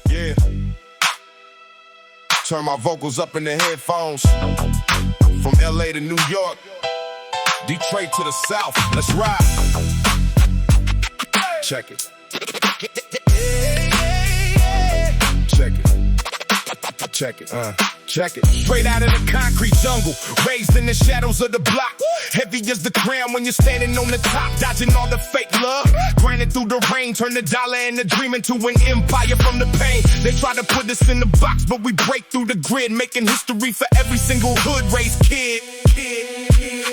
Yeah. Turn my vocals up in the headphones. From LA to New York, Detroit to the South. Let's ride. Check it. Check it. Check it. Check it. Straight out of the concrete jungle, raised in the shadows of the block. Heavy as the crown when you're standing on the top, dodging all the fake love. Grinding through the rain, turn the dollar and the dream into an empire from the pain. They try to put us in the box, but we break through the grid, making history for every single hood-raised kid.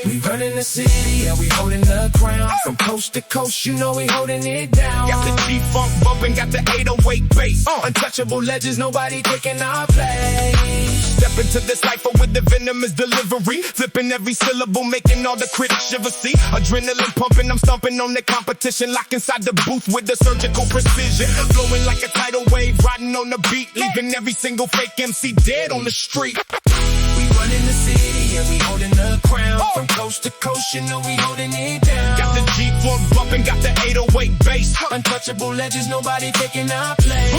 We running the city, yeah, we holding the crown. From coast to coast, you know we holding it down. Got the G-Funk bumping, got the 808 bass. Untouchable legends, nobody taking our place. Step into this life with the venomous delivery, flipping every syllable, making all the critics shiver. See, adrenaline pumping, I'm stomping on the competition, locked inside the booth with the surgical precision, flowing like a tidal wave, riding on the beat, leaving every single fake MC dead on the street. We running the city, yeah, we holding the crown. From coast to coast, you know we holding it down. Got the G-Funk bumping, got the 808 bass. Untouchable legends, nobody taking our place.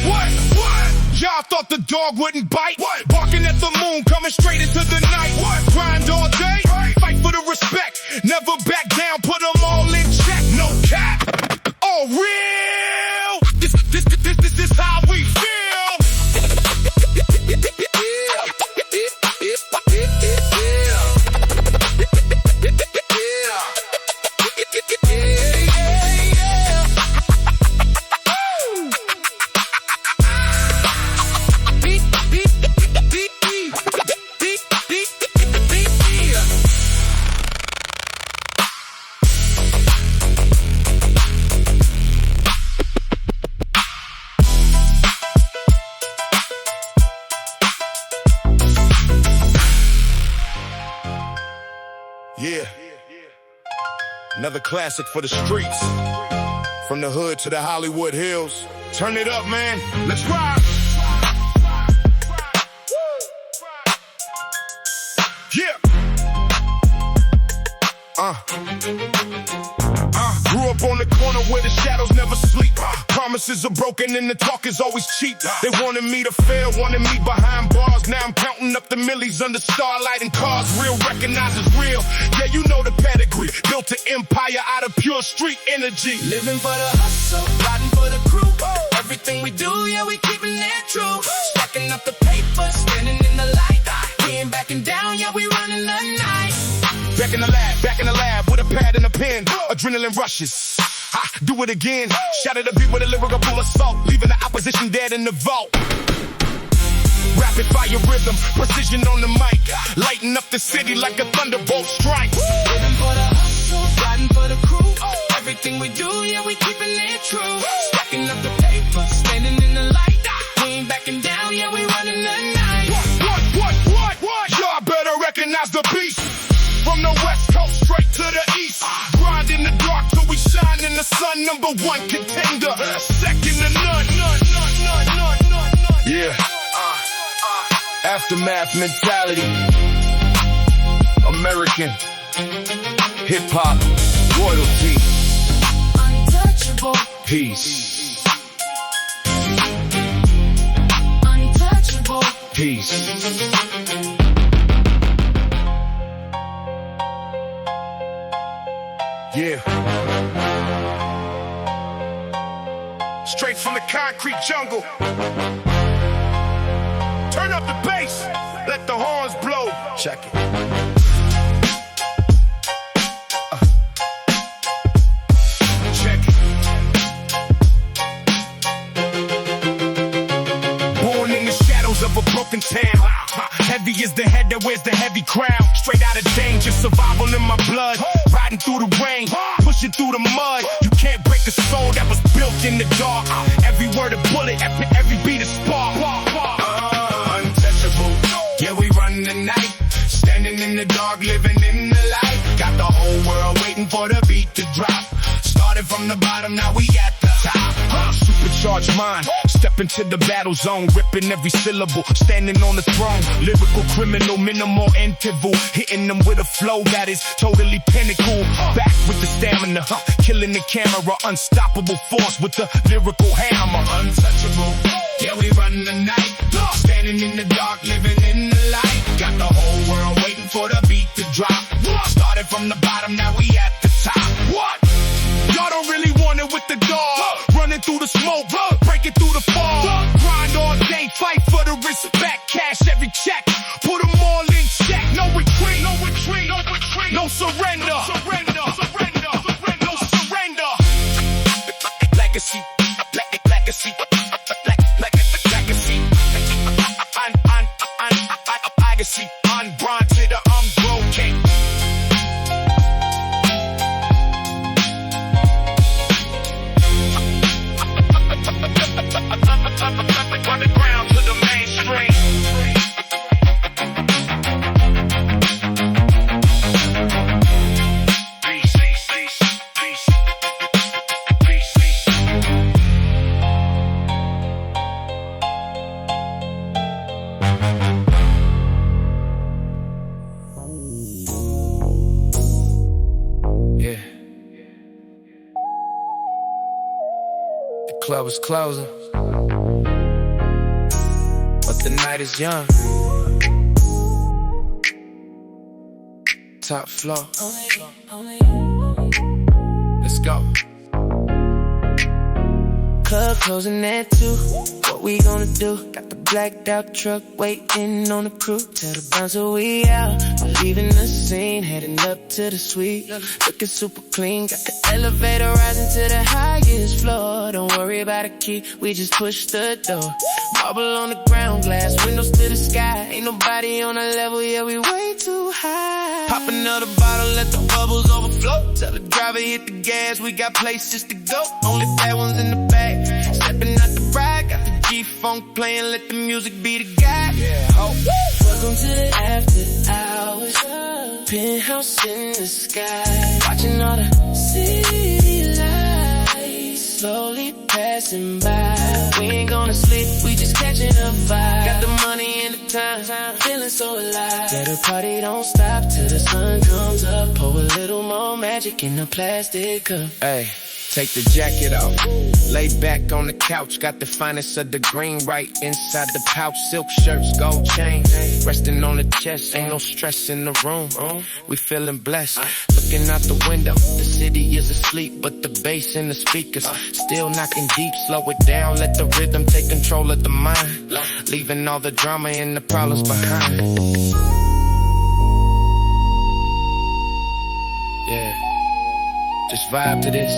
What? Y'all thought the dog wouldn't bite? What? Barking at the moon, coming straight into the night. What? Grind all day, fight for the respect. Never back down, put them all in check. No cap, all real. This how we feel. Yeah, another classic for the streets. From the hood to the Hollywood Hills. Turn it up, man. Let's ride. Yeah. Grew up on the corner where the shadows never sleep. Promises are broken and the talk is always cheap. They wanted me to fail, wanted me behind bars. Now I'm counting up the millies under starlight and cars. Real recognizes real. Yeah, you know the pedigree. Built an empire out of pure street energy. Living for the hustle, riding for the crew. Everything we do, yeah, we keeping it true. Stacking up the paper, standing in the light. We ain't backing down, yeah, we running the night. Back in the lab with a pad and a pen. Adrenaline rushes. Do it again. Shatter the beat with a lyrical assault, leaving the opposition dead in the vault. Rapid fire rhythm, precision on the mic, lighting up the city like a thunderbolt strike. Living for the hustle, riding for the crew. Everything we do, yeah, we keeping it true. Stacking up the paper, standing in the light. We ain't backing down, yeah, we running the night. What? Y'all better recognize the beast. From the west coast straight to the east. Grind in the dark till we shine in the sun. Number one contender, second to none. Yeah. Aftermath mentality. American hip-hop royalty. Untouchable. Peace. Untouchable. Peace. Yeah. Straight from the concrete jungle. Turn up the bass, let the horns blow. Check it. Check it. Born in the shadows of a broken town. Heavy is the head that wears the heavy crown. Straight out of danger, survival in my blood. Riding through the rain, pushing through the mud. You can't break a soul that was built in the dark. Every word a bullet, every beat a spark. Untouchable, yeah, we run the night. Standing in the dark, living in the light. Got the whole world waiting for the beat to drop. Started from the bottom, now we at the top. Supercharged mind, step into the battle zone, ripping every syllable, standing on the throne. Lyrical criminal, minimal interval, hitting them with a flow that is totally pinnacle. Back with the stamina, killing the camera, unstoppable force with the lyrical hammer. Untouchable, club is closing, but the night is young. Top floor. Let's go. Club closing at 2. What we gonna do? Got the blacked out truck waiting on the crew. Tell the bouncer we out. We're leaving the scene, heading up to the suite. Looking super clean. Got the elevator rising to the highest floor. Don't worry about a key, we just push the door. Marble on the ground, glass windows to the sky. Ain't nobody on our level, yeah, we way too high. Pop another bottle, let the bubbles overflow. Tell the driver hit the gas, we got places to go. Only bad ones in the back. Stepping out the ride, got the G-Funk playing, let the music be the guide. Yeah, oh. Welcome to the after hours. Penthouse in the sky. Watching all the city lights slowly passing by. We ain't gonna sleep, we just catching a vibe. Got the money and the time, feeling so alive. Yeah, the party don't stop till the sun comes up. Pour a little more magic in the plastic cup. Hey. Take the jacket off, lay back on the couch. Got the finest of the green right inside the pouch. Silk shirts, gold chain, resting on the chest. Ain't no stress in the room, we feeling blessed. Looking out the window, the city is asleep, but the bass in the speakers still knocking deep. Slow it down, let the rhythm take control of the mind, leaving all the drama and the problems behind. Yeah, just vibe to this.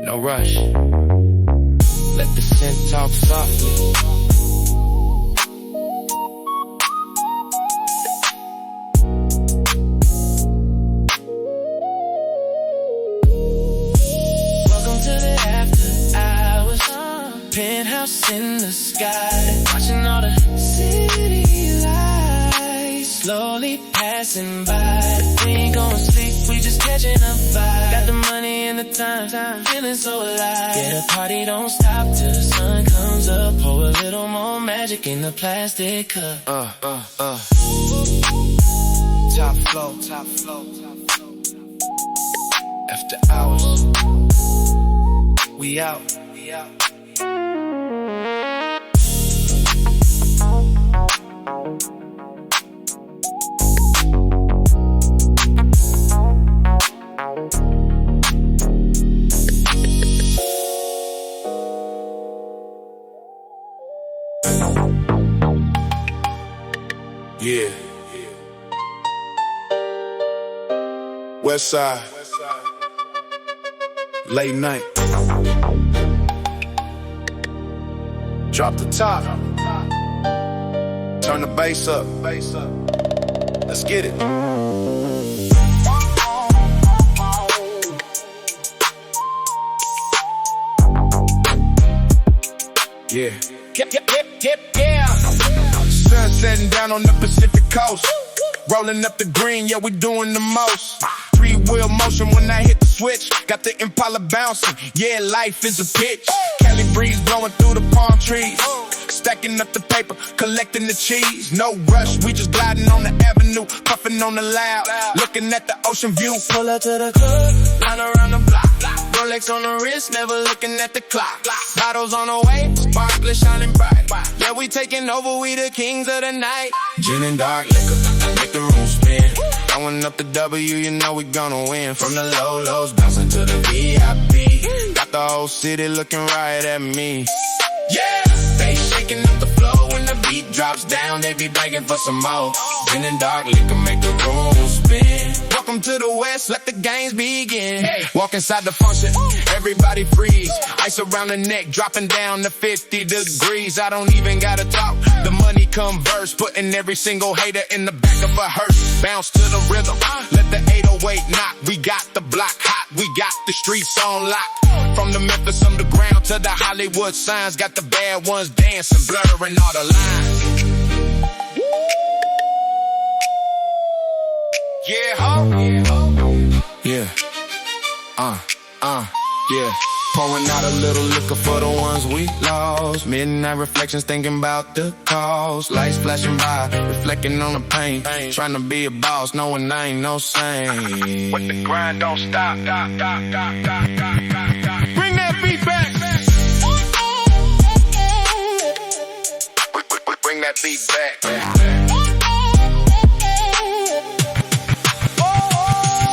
No rush. Let the synth talk softly. Welcome to the after hours. Penthouse in the sky. Watching all the city lights slowly passing by. We ain't gonna sleep, we just catching a vibe. Got the money and the time, feeling so alive. Yeah, the party don't stop till the sun comes up. Pour a little more magic in the plastic cup. Top flow, top flow. After hours, we out, we out. Yeah. West side. Late night. Drop the top. Turn the bass up. Let's get it. Yeah. Yeah. Sun setting down on the Pacific coast. Rolling up the green, yeah, we doing the most. 3-wheel motion when I hit the switch. Got the Impala bouncing, yeah, life is a pitch. Cali breeze blowing through the palm trees. Stacking up the paper, collecting the cheese. No rush, we just gliding on the avenue. Puffing on the loud, looking at the ocean view. Pull up to the club, line around the block. Rolex on the wrist, never looking at the clock. Bottles on the way, sparkling, shining bright. Yeah, we taking over, we the kings of the night. Gin and dark liquor, make the room spin. Throwing up the W, you know we gonna win. From the low lows, bouncing to the VIP. Got the whole city looking right at me. Yeah, they shaking up the floor when the beat drops down. They be begging for some more. Gin and dark liquor, make the room spin. Welcome to the West, let the games begin. Hey. Walk inside the function, everybody freeze. Ice around the neck, dropping down to 50 degrees. I don't even gotta talk, the money converse. Putting every single hater in the back of a hearse. Bounce to the rhythm, let the 808 knock. We got the block hot, we got the streets on lock. From the Memphis underground to the Hollywood signs. Got the bad ones dancing, blurring all the lines. Yeah, ho. Yeah. Yeah. Pouring out a little liquor for the ones we lost. Midnight reflections thinking about the cost. Lights flashing by, reflecting on the pain. Trying to be a boss, knowing I ain't no saint. When the grind don't stop. Bring that beat back. that beat back.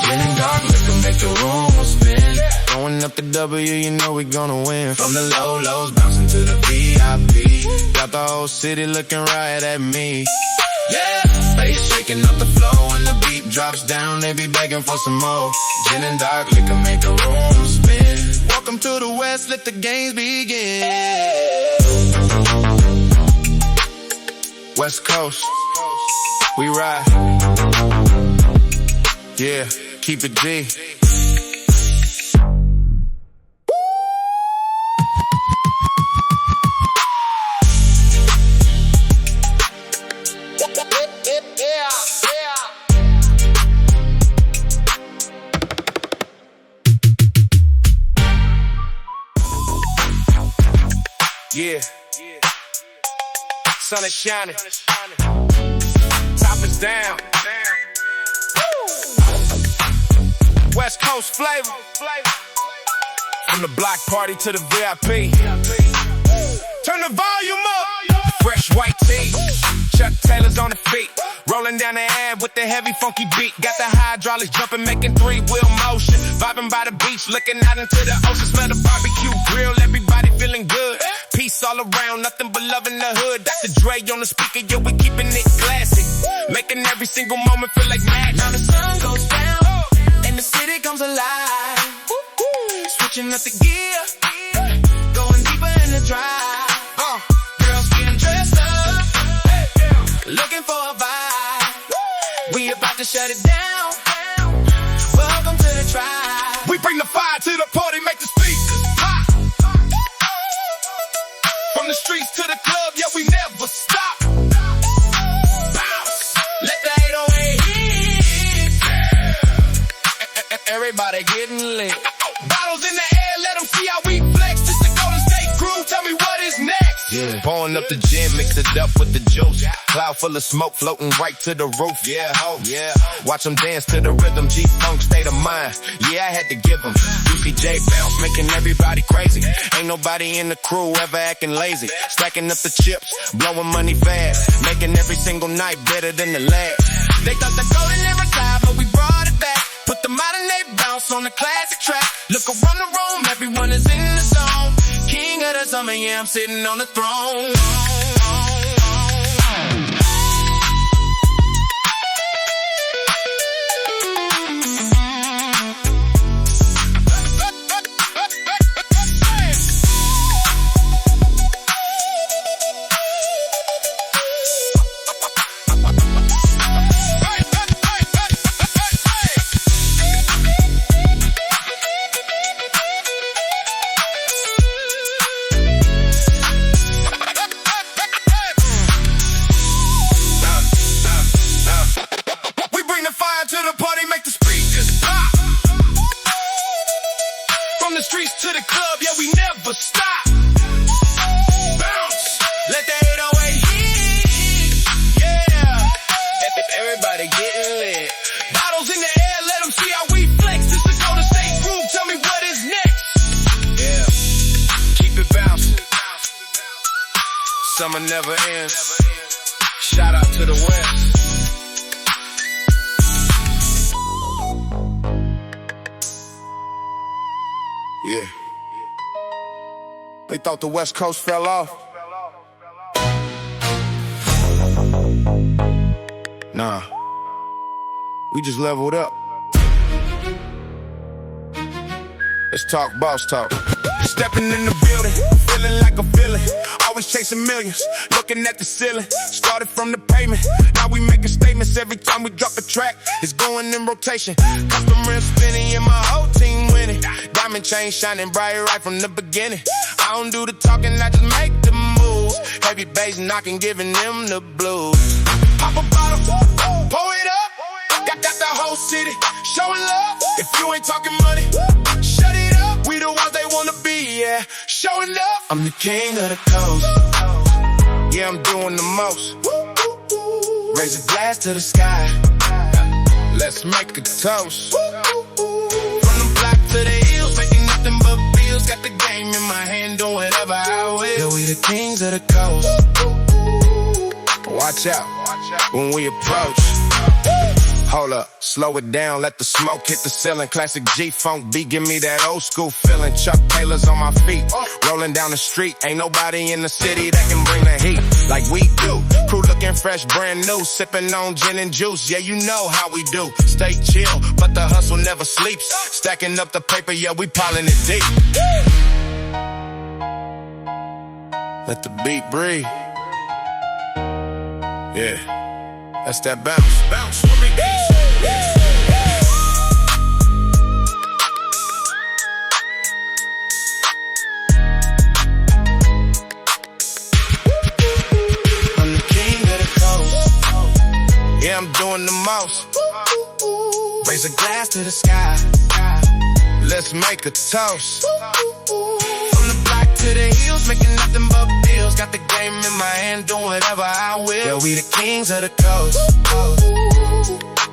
Gin and dark liquor make the room spin. Going up the W, you know we gonna win. From the low lows, bouncing to the VIP. Got the whole city looking right at me. Yeah, bass shaking up the flow. When the beat drops down, they be begging for some more. Gin and dark liquor make the room spin. Welcome to the West, let the games begin. West Coast, we ride. Yeah, keep it G. Yeah, sun is shining, top is down. West Coast flavor, from the block party to the VIP. Turn the volume up, fresh white tee, Chuck Taylor's on the feet. Rolling down the ad with the heavy funky beat. Got the hydraulics jumping, making three-wheel motion. Vibing by the beach, looking out into the ocean. Smell the barbecue grill, everybody feeling good. Peace all around, nothing but love in the hood. Dr. Dre on the speaker, yo, we keeping it classic. Making every single moment feel like magic. Now the sun goes down, and the city comes alive. Switching up the gear, going deeper in the drive. Girls getting dressed up, looking for a vibe. We about to shut it down. Welcome to the tribe. We bring the fire to the party, make the speakers hot. From the streets to the club, yeah, we never stop. Bounce, let the 808 hit. Everybody getting lit. Bottles in the air, let them see how we flex. This the Golden State Groove, tell me what is next. Yeah. Pouring up the gin, mix it up with the juice. Cloud full of smoke floating right to the roof. Yeah, ho, yeah. Watch them dance to the rhythm. G-Funk state of mind. Yeah, I had to give them. Juicy J bounce, making everybody crazy. Ain't nobody in the crew ever acting lazy. Stacking up the chips, blowing money fast. Making every single night better than the last. They thought the golden never died, but we brought it back. Put the modern day bounce on the classic track. Look around the room, everyone is in the zone. King of the summer, yeah, I'm sitting on the throne. To the club, yeah, we never stop. Bounce, let the 808 hit. Yeah, everybody getting lit. Bottles in the air, let them see how we flex. This the Golden State Groove, tell me what is next. Yeah, keep it bouncing. Summer never ends. Shout out to the West. Yeah. They thought the West Coast fell off. Nah. We just leveled up. Let's talk boss talk. Stepping in the building, feeling like a villain. Always chasing millions, looking at the ceiling. Started from the pavement, now we making statements. Every time we drop a track, it's going in rotation. Custom rims spinning and my whole team winning. Diamond chain shining bright right from the beginning. I don't do the talking, I just make the moves. Heavy bass knocking, giving them the blues. Pop a bottle, pour it up. Got the whole city showing love. If you ain't talking money, shut it up. We the ones they wanna be, yeah. Showing up. I'm the king of the coast. Yeah, I'm doing the most. Raise a glass to the sky. Let's make a toast. From the block to the hills, making nothing but bills. Got the game in my hand, doing whatever I will. Yeah, we the kings of the coast. Watch out when we approach. Hold up, slow it down, let the smoke hit the ceiling. Classic G-Funk beat, give me that old school feeling. Chuck Taylors on my feet, rolling down the street. Ain't nobody in the city that can bring the heat like we do. Crew looking fresh, brand new, sipping on gin and juice. Yeah, you know how we do. Stay chill, but the hustle never sleeps. Stacking up the paper, yeah, we piling it deep. Let the beat breathe. Yeah, that's that bounce. Bounce with me. I'm the king of the coast. Yeah, I'm doing the most. Raise a glass to the sky. Let's make a toast. From the block to the hills, making nothing but bills. Got the game in my hand, doing whatever I will. Yeah, we the kings of the coast.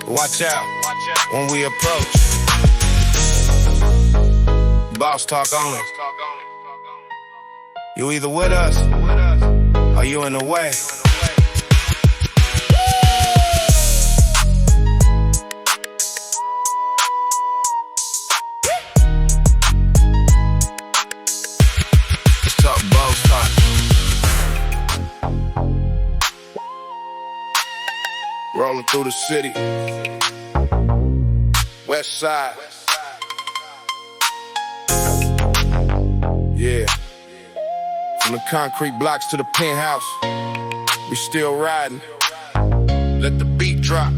Watch out when we approach. Boss talk only. You either with us or you in the way. Let's talk boss talk. Rolling through the city, west side. Yeah, from the concrete blocks to the penthouse, we still riding. Let the beat drop.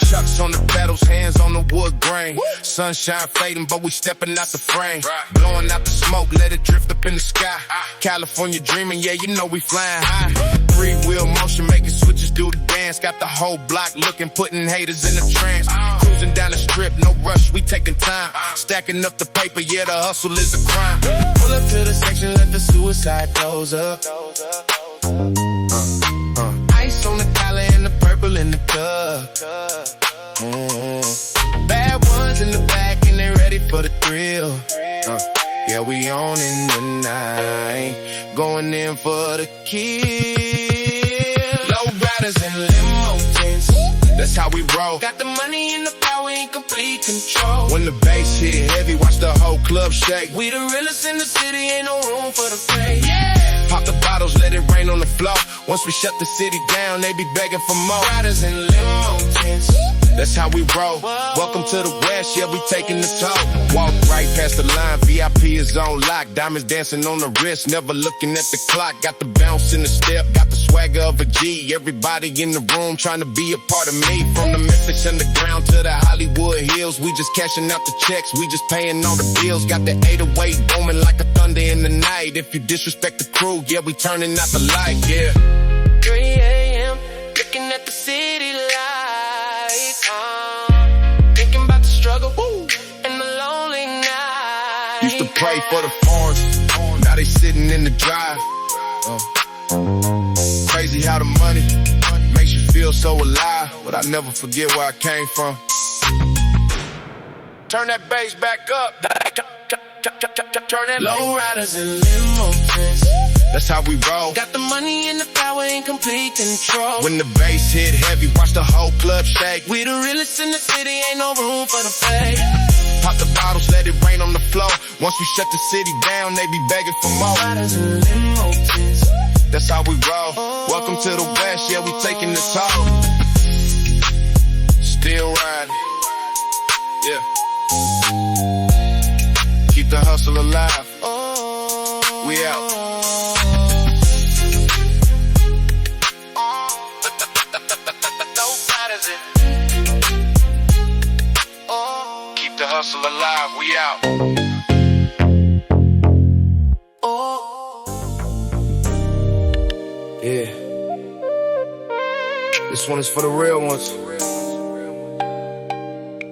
Chucks on the pedals, hands on the wood grain. Sunshine fading, but we stepping out the frame. Blowing out the smoke, let it drift up in the sky. California dreaming, yeah, you know we flying high. Three-wheel motion, making switches do the dance. Got the whole block looking, putting haters in a trance. Cruising down the strip, no rush, we taking time. Stacking up the paper, yeah, the hustle is a crime. Pull up to the section, let the suicide doors up. Ice on the collar and the purple in the cup. Bad ones in the back and they ready for the thrill. Yeah, we on in the night, going in for the kill. Low riders and limo tents, that's how we roll. Got the money and the power in complete control. When the bass hit heavy, watch the whole club shake. We the realest in the city, ain't no room for the fake. Yeah. Pop the bottles, let it rain on the floor. Once we shut the city down, they be begging for more. Riders and limo tents, that's how we roll. Welcome to the West, yeah, we taking the toll. Walk right past the line, VIP is on lock. Diamonds dancing on the wrist, never looking at the clock. Got the bounce in the step, got the swagger of a G. Everybody in the room trying to be a part of me. From the Memphis underground to the Hollywood hills, we just cashing out the checks, we just paying all the bills. Got the 808 booming like a thunder in the night. If you disrespect the crew, yeah, we turning out the light, yeah. 3 a.m., looking at the city lights. Thinking about the struggle and the lonely night. Used to pray for the foreigns, now they sitting in the drive. Crazy how the money makes you feel so alive, but I never forget where I came from. Turn that bass back up. Turn that low riders and limo tents, that's how we roll. got the money and the power in complete control. When the bass hit heavy, watch the whole club shake. We the realest in the city, ain't no room for the fake. Pop the bottles, let it rain on the floor. Once we shut the city down, they be begging for more. Riders and limo tents, that's how we roll. Welcome to the West, yeah, we taking the toll. Still riding, yeah. Keep the hustle alive. We out. Keep the hustle alive. We out. Yeah. This one is for the real ones.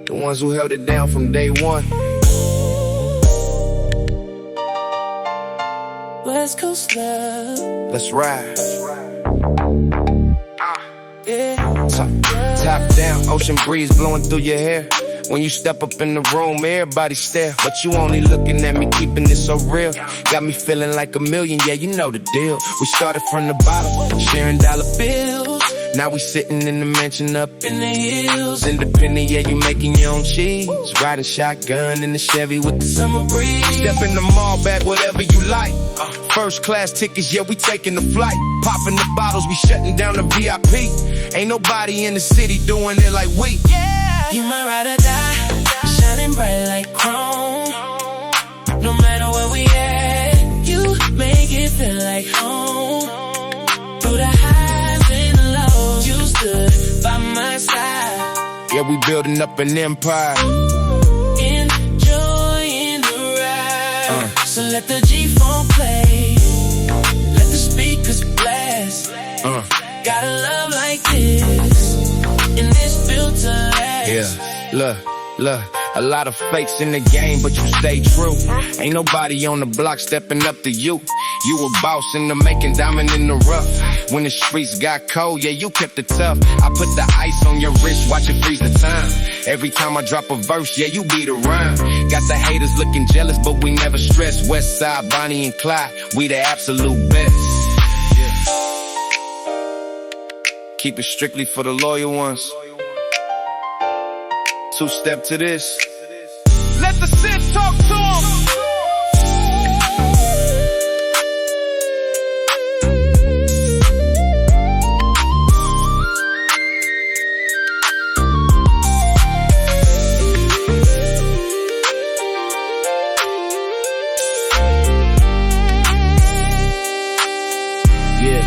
The ones who held it down from day one. West Coast love, let's ride. yeah. Top down, ocean breeze blowing through your hair. When you step up in the room, everybody stare, but you only looking at me, keeping it so real. Got me feeling like a million, yeah, you know the deal. We started from the bottom, sharing dollar bills. Now we sitting in the mansion up in the hills. Independent, yeah, you making your own cheese. Riding shotgun in the Chevy with the summer breeze. Step in the mall, back whatever you like. First class tickets, yeah, we taking the flight. Popping the bottles, we shutting down the VIP. Ain't nobody in the city doing it like we. Yeah, you my ride or die, shining bright like chrome. No matter where we at, you make it feel like home. Through the highs and the lows, you stood by my side. Yeah, we building up an empire. Enjoying the ride. So let the G-Funk play. Let the speakers blast. Got a love like this, and it's built to last. Yeah, look, a lot of fakes in the game, but you stay true. Ain't nobody on the block stepping up to you. You a boss in the making, diamond in the rough. When the streets got cold, yeah, you kept it tough. I put the ice on your wrist, watch it freeze the time. Every time I drop a verse, yeah, you beat a rhyme. Got the haters looking jealous, but we never stress. West Side, Bonnie and Clyde, we the absolute best. Keep it strictly for the loyal ones. Two-step to this. Let the synths talk to 'em. Yeah.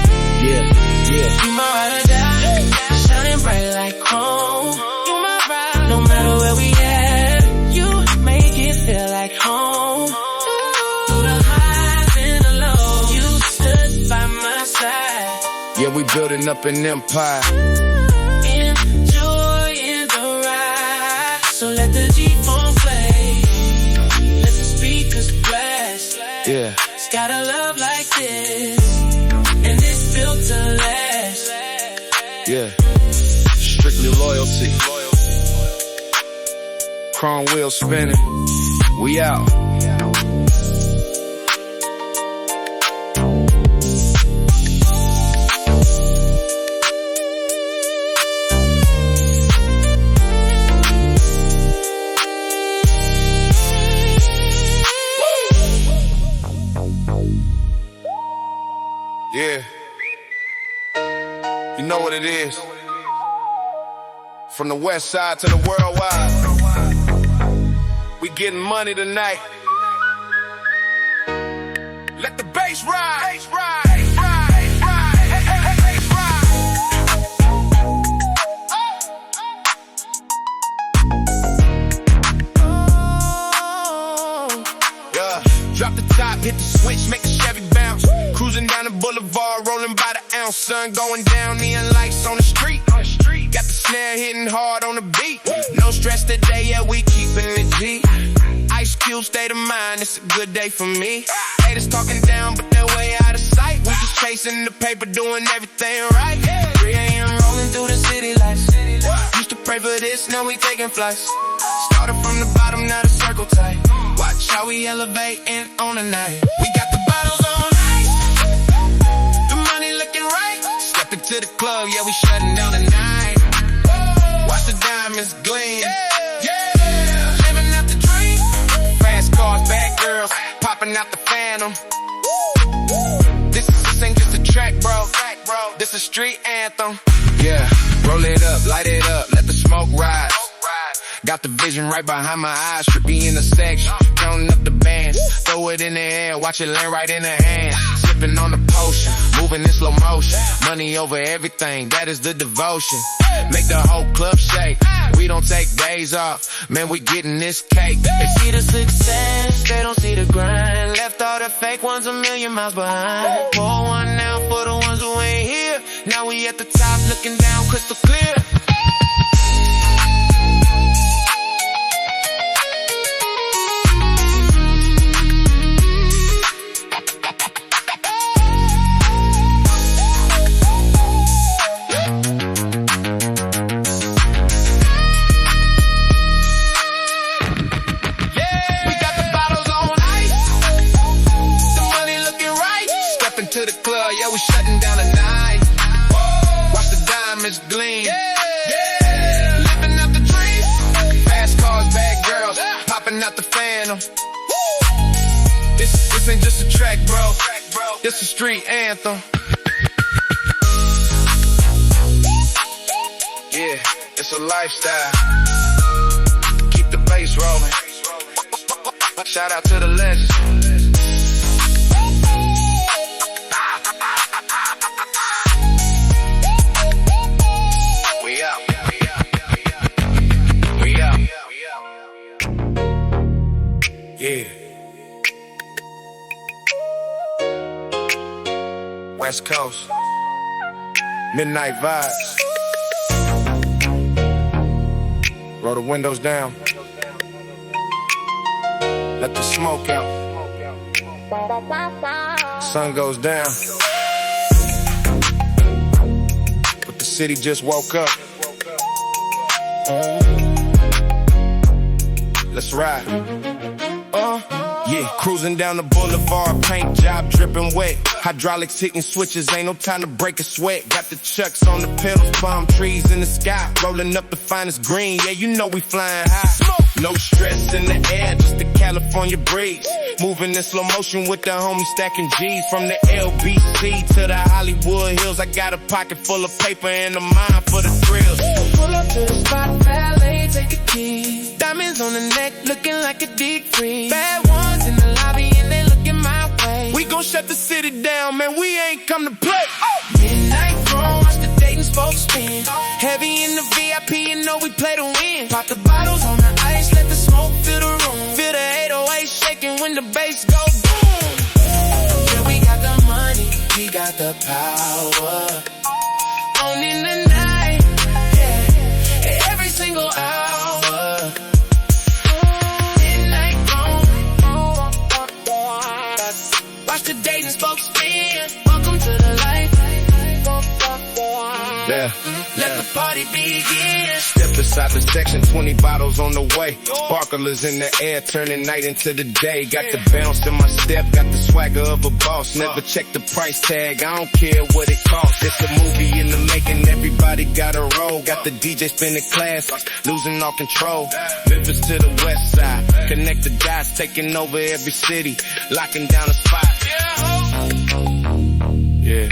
You my ride or die, shining bright like chrome. You my ride, no matter where we at, you make it feel like home. Through the highs and the lows, you stood by my side. Yeah, we building up an empire. Enjoying the ride. So let the G-Funk play. Let the speakers blast. Yeah. It's got a love like this, and it's built to last. Yeah. Strictly loyalty. Chrome wheel spinning. We out. Yeah. You know what it is. From the west side to the worldwide, we getting money tonight. Let the bass ride. Bass ride. Drop the top, hit the switch, make the Chevy bounce. Cruising down the boulevard, rolling by the ounce. Sun going down, neon lights on the street. Got the snare hitting hard on the beat. No stress today, yeah, we keeping it G. Ice Cube state of mind, it's a good day for me. Haters talking down, but they're way out of sight. We just chasing the paper, doing everything right. 3 a.m. rolling through the city lights. Used to pray for this, now we taking flights. Started from the bottom, now the circle tight. Watch how we elevating on the night. We got the bottles on ice, the money looking right. Step into the club, yeah, we shutting down the night. Watch the diamonds gleam, yeah. Living out the dream. Fast cars, bad girls, popping out the Phantom. This ain't just a track, bro. This a street anthem. Yeah, roll it up, light it up, let the smoke rise. Got the vision right behind my eyes, trippy in the section, counting up the bands. Throw it in the air, watch it land right in the hand. Sipping on the potion, moving in slow motion. Money over everything, that is the devotion. Make the whole club shake, we don't take days off. Man, we getting this cake. They see the success, they don't see the grind. Left all the fake ones a million miles behind. Pour one out for the ones who ain't here. Now we at the top, looking down crystal clear. to the club, yeah, we shutting down the night. Watch the diamonds gleam. Living out the dream. Fast cars, bad girls, popping out the Phantom. This ain't just a track, bro. This a street anthem. Yeah, it's a lifestyle. Keep the bass rolling. Shout out to the legends. We out. We out. Yeah. West Coast. Midnight vibes. Roll the windows down. Let the smoke out. Sun goes down. But the city just woke up. Let's ride. Yeah, cruising down the boulevard, paint job dripping wet. Hydraulics hitting switches, ain't no time to break a sweat. Got the chucks on the pedals, palm trees in the sky. Rolling up the finest green, yeah, you know we flying high. No stress in the air, just the California breeze. Moving in slow motion with the homie stacking G's. From the LBC to the Hollywood Hills, I got a pocket full of paper and a mind for the thrills. Pull up to the spot, valet, take the keys. Diamonds on the neck, looking like a deep freeze. Bad ones in the lobby and they looking my way. We gon' shut the city down, man, we ain't come to play. Midnight grown, watch the Dayton spokes spin. Heavy in the VIP, you know we play to win. Pop the bottles on the ice, let the smoke fill the room. Feel the 808 shaking when the bass go boom. Yeah, we got the money, we got the power. On in the night, yeah, every single hour. Midnight grown, watch the Dayton spokes spin. Welcome to the life. Yeah. Let the party begin. Step inside the section, 20 bottles on the way. Sparklers in the air, turning night into the day. Got the bounce in my step, got the swagger of a boss. Never check the price tag, I don't care what it costs. It's a movie in the making, everybody got a role. Got the DJ spinning classics, losing all control. Memphis to the west side, connect the dots, taking over every city, locking down a spot. Yeah.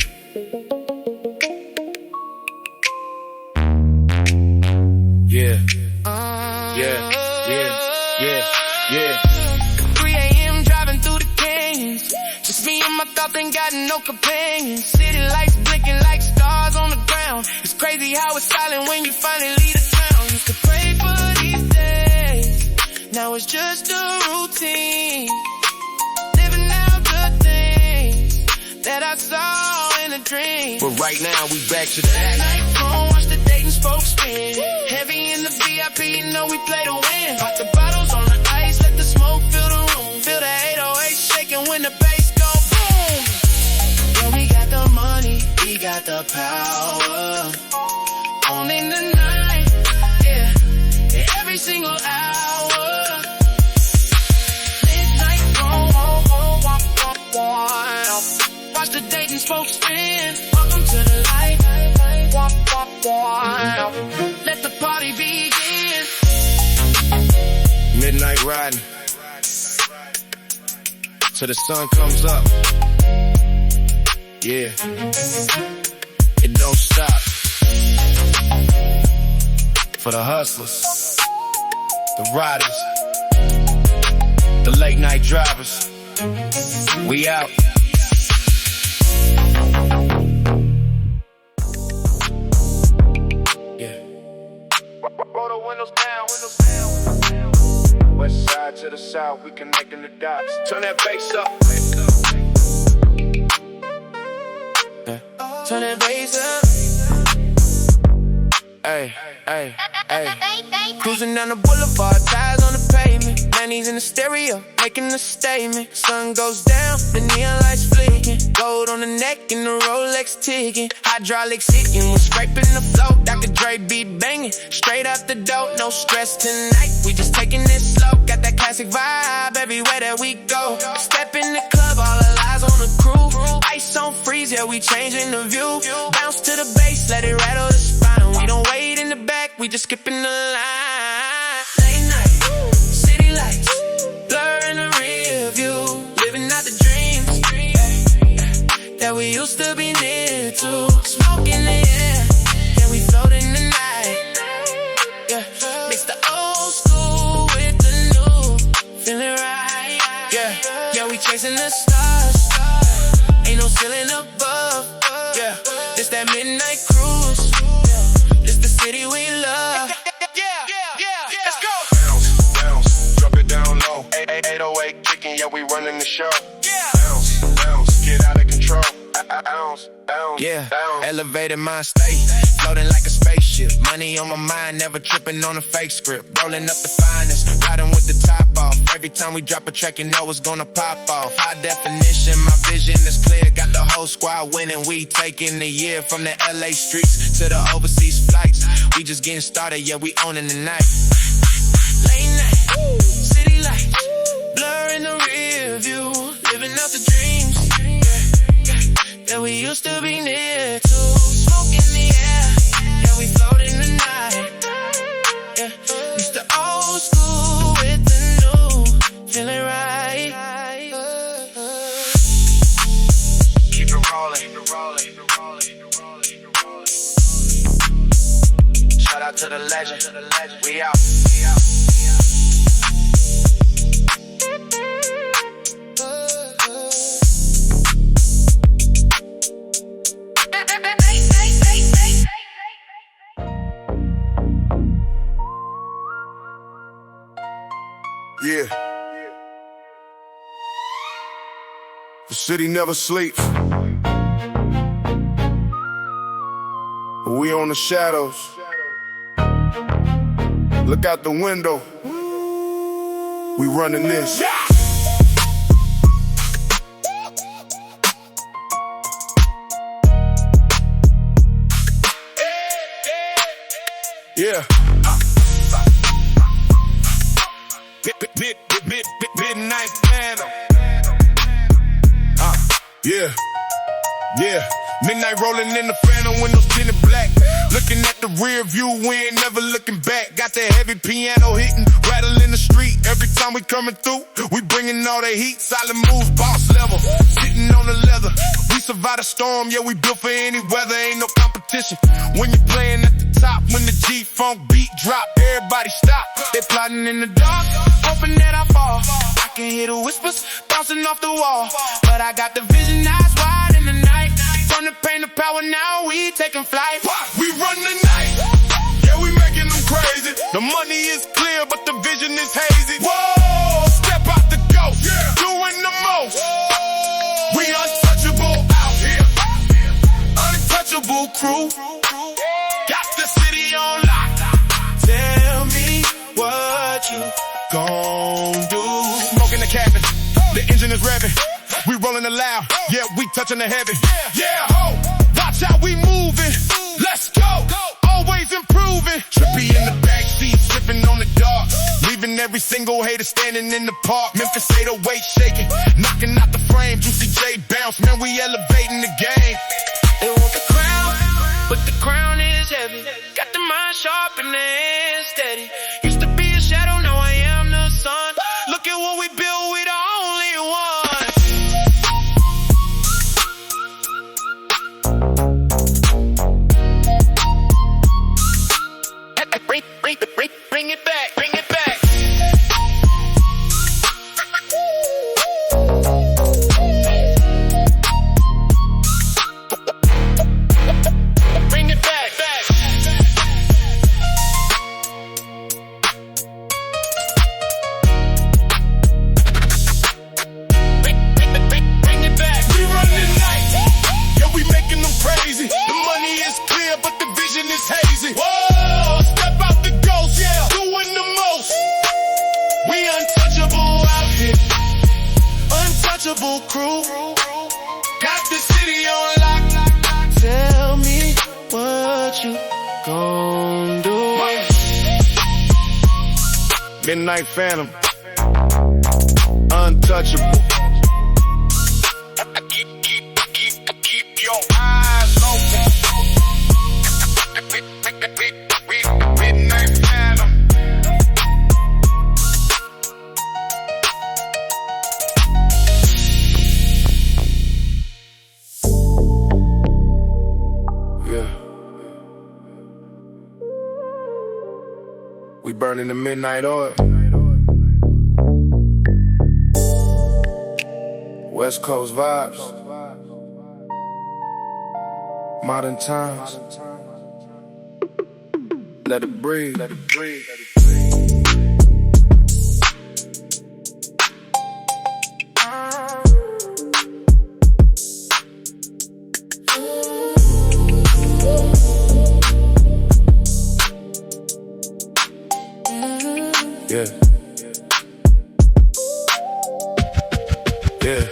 Yeah. Yeah. 3 a.m. driving through the canyons. Just me and my thoughts, ain't got no companions. City lights blinking like stars on the ground. It's crazy how it's silent when you finally leave the town. Used to pray for these days, now it's just a routine. Living out the things that I saw in a dream. But right now we back to the Midnight phone, watch the Dayton spokes spin. Heavy in the VIP, you know we play to win. Pop the bottles on the ice, let the smoke fill the room. Feel the 808 shaking when the bass go boom. Yeah, we got the money, we got the power. On in the night, yeah, every single hour. Midnight phone, watch the Dayton spokes spin. Welcome to the light. Let the party begin. midnight riding till the sun comes up. Yeah, it don't stop. For the hustlers, the riders, the late night drivers, we out. Roll the windows down, windows down. West side to the south, we connecting the dots. Turn that bass up. Turn that bass up. Hey, hey, hey. Cruising down the boulevard, tires on the pavement. Manny's in the stereo, making a statement. Sun goes down, the neon lights flicking. Gold on the neck and the Rolex ticking. Hydraulics hitting, we're scraping the float. Dr. Dre beat banging, straight out the dope. No stress tonight, we just taking it slow. Got that classic vibe everywhere that we go. Step in the club, all the eyes on the crew. Ice on we changing the view. Bounce to the bass, let it rattle the spine. We don't wait in the back, we just skipping the line. Late night, city lights, blur in the rear view. Living out the dreams that we used to be near to. Smoke in the air, and we float in the night. Yeah, mix the old school with the new, feeling right. Yeah, we chasing the stars. Ain't no ceiling above. Yeah, this that midnight cruise. This the city we love. Yeah, let's go. Bounce, bounce, drop it down low. 808 kicking, yeah, we running the show. Bounce, bounce, get out of control. Bounce, bounce, Yeah, bounce. elevated mind state, floating like a spaceship. Money on my mind, never tripping on a fake script. Rolling up the finest, riding with the top off. Every time we drop a track, you know it's gonna pop off. High definition, my vision is clear. Got the whole squad winning. We taking the year from the LA streets to the overseas flights. We just getting started, yeah, we owning the night. Late night, city lights, blur in the rear view. Living out the dreams that we used to be near to. Smoke in the air, yeah, we float in the night. Yeah, it's the old school with the new, feeling right. Keep it rolling, keep it rolling, keep it rolling, keep it rolling, keep it rolling. Shout out to the legend, we out. Yeah. The city never sleeps. We on the shadows. Look out the window. We running this. Yeah. Midnight Phantom. Yeah. Midnight rolling in the Phantom, windows tinted black. Looking at the rear view, we ain't never looking back. Got that heavy piano hitting, rattling the street. Every time we coming through, we bringing all that heat. Solid moves, boss level, sitting on the leather. We survive the storm, yeah, we built for any weather. Ain't no competition when you playing at the top. When the G-Funk beat drop, everybody stop. They plotting in the dark, hoping that I fall. I can hear the whispers bouncing off the wall, but I got the vision eyes wide in the night. From the pain to power, now we taking flight. We run the night, yeah, we making them crazy. The money is clear, but the vision is hazy. Whoa, step out the ghost, doing the most. We untouchable out here, untouchable crew. Got the city on lock. Tell me what you gon' do. Smoke in the cabin, the engine is revving. We rolling it loud, yeah, we touching the heaven. Yeah, ho, watch how we moving. Let's go, always improving. Trippy in the backseat, sipping on the dark. Leaving every single hater standing in the park. Memphis 808 shaking, knocking out the frame. Juicy J bounce, man, we elevating the game. They want the crown, but the crown is heavy. Got the mind sharp and the hand steady. Used to be a shadow, now I am the sun. Look at what we built, we the only one. Bring it back, bring it back. Bring it back, Bring it back. We run the night, yeah, we making them crazy. The money is clear, but the vision is hazy. Whoa, step out the ghost, yeah, doing the most. We untouchable out here, untouchable crew. Got the city on lock. Tell me what you gon' do. Midnight Phantom, untouchable. Keep your We burning the midnight oil. West Coast vibes. Modern times. Let it breathe, let it breathe, let it breathe. Yeah. Yeah.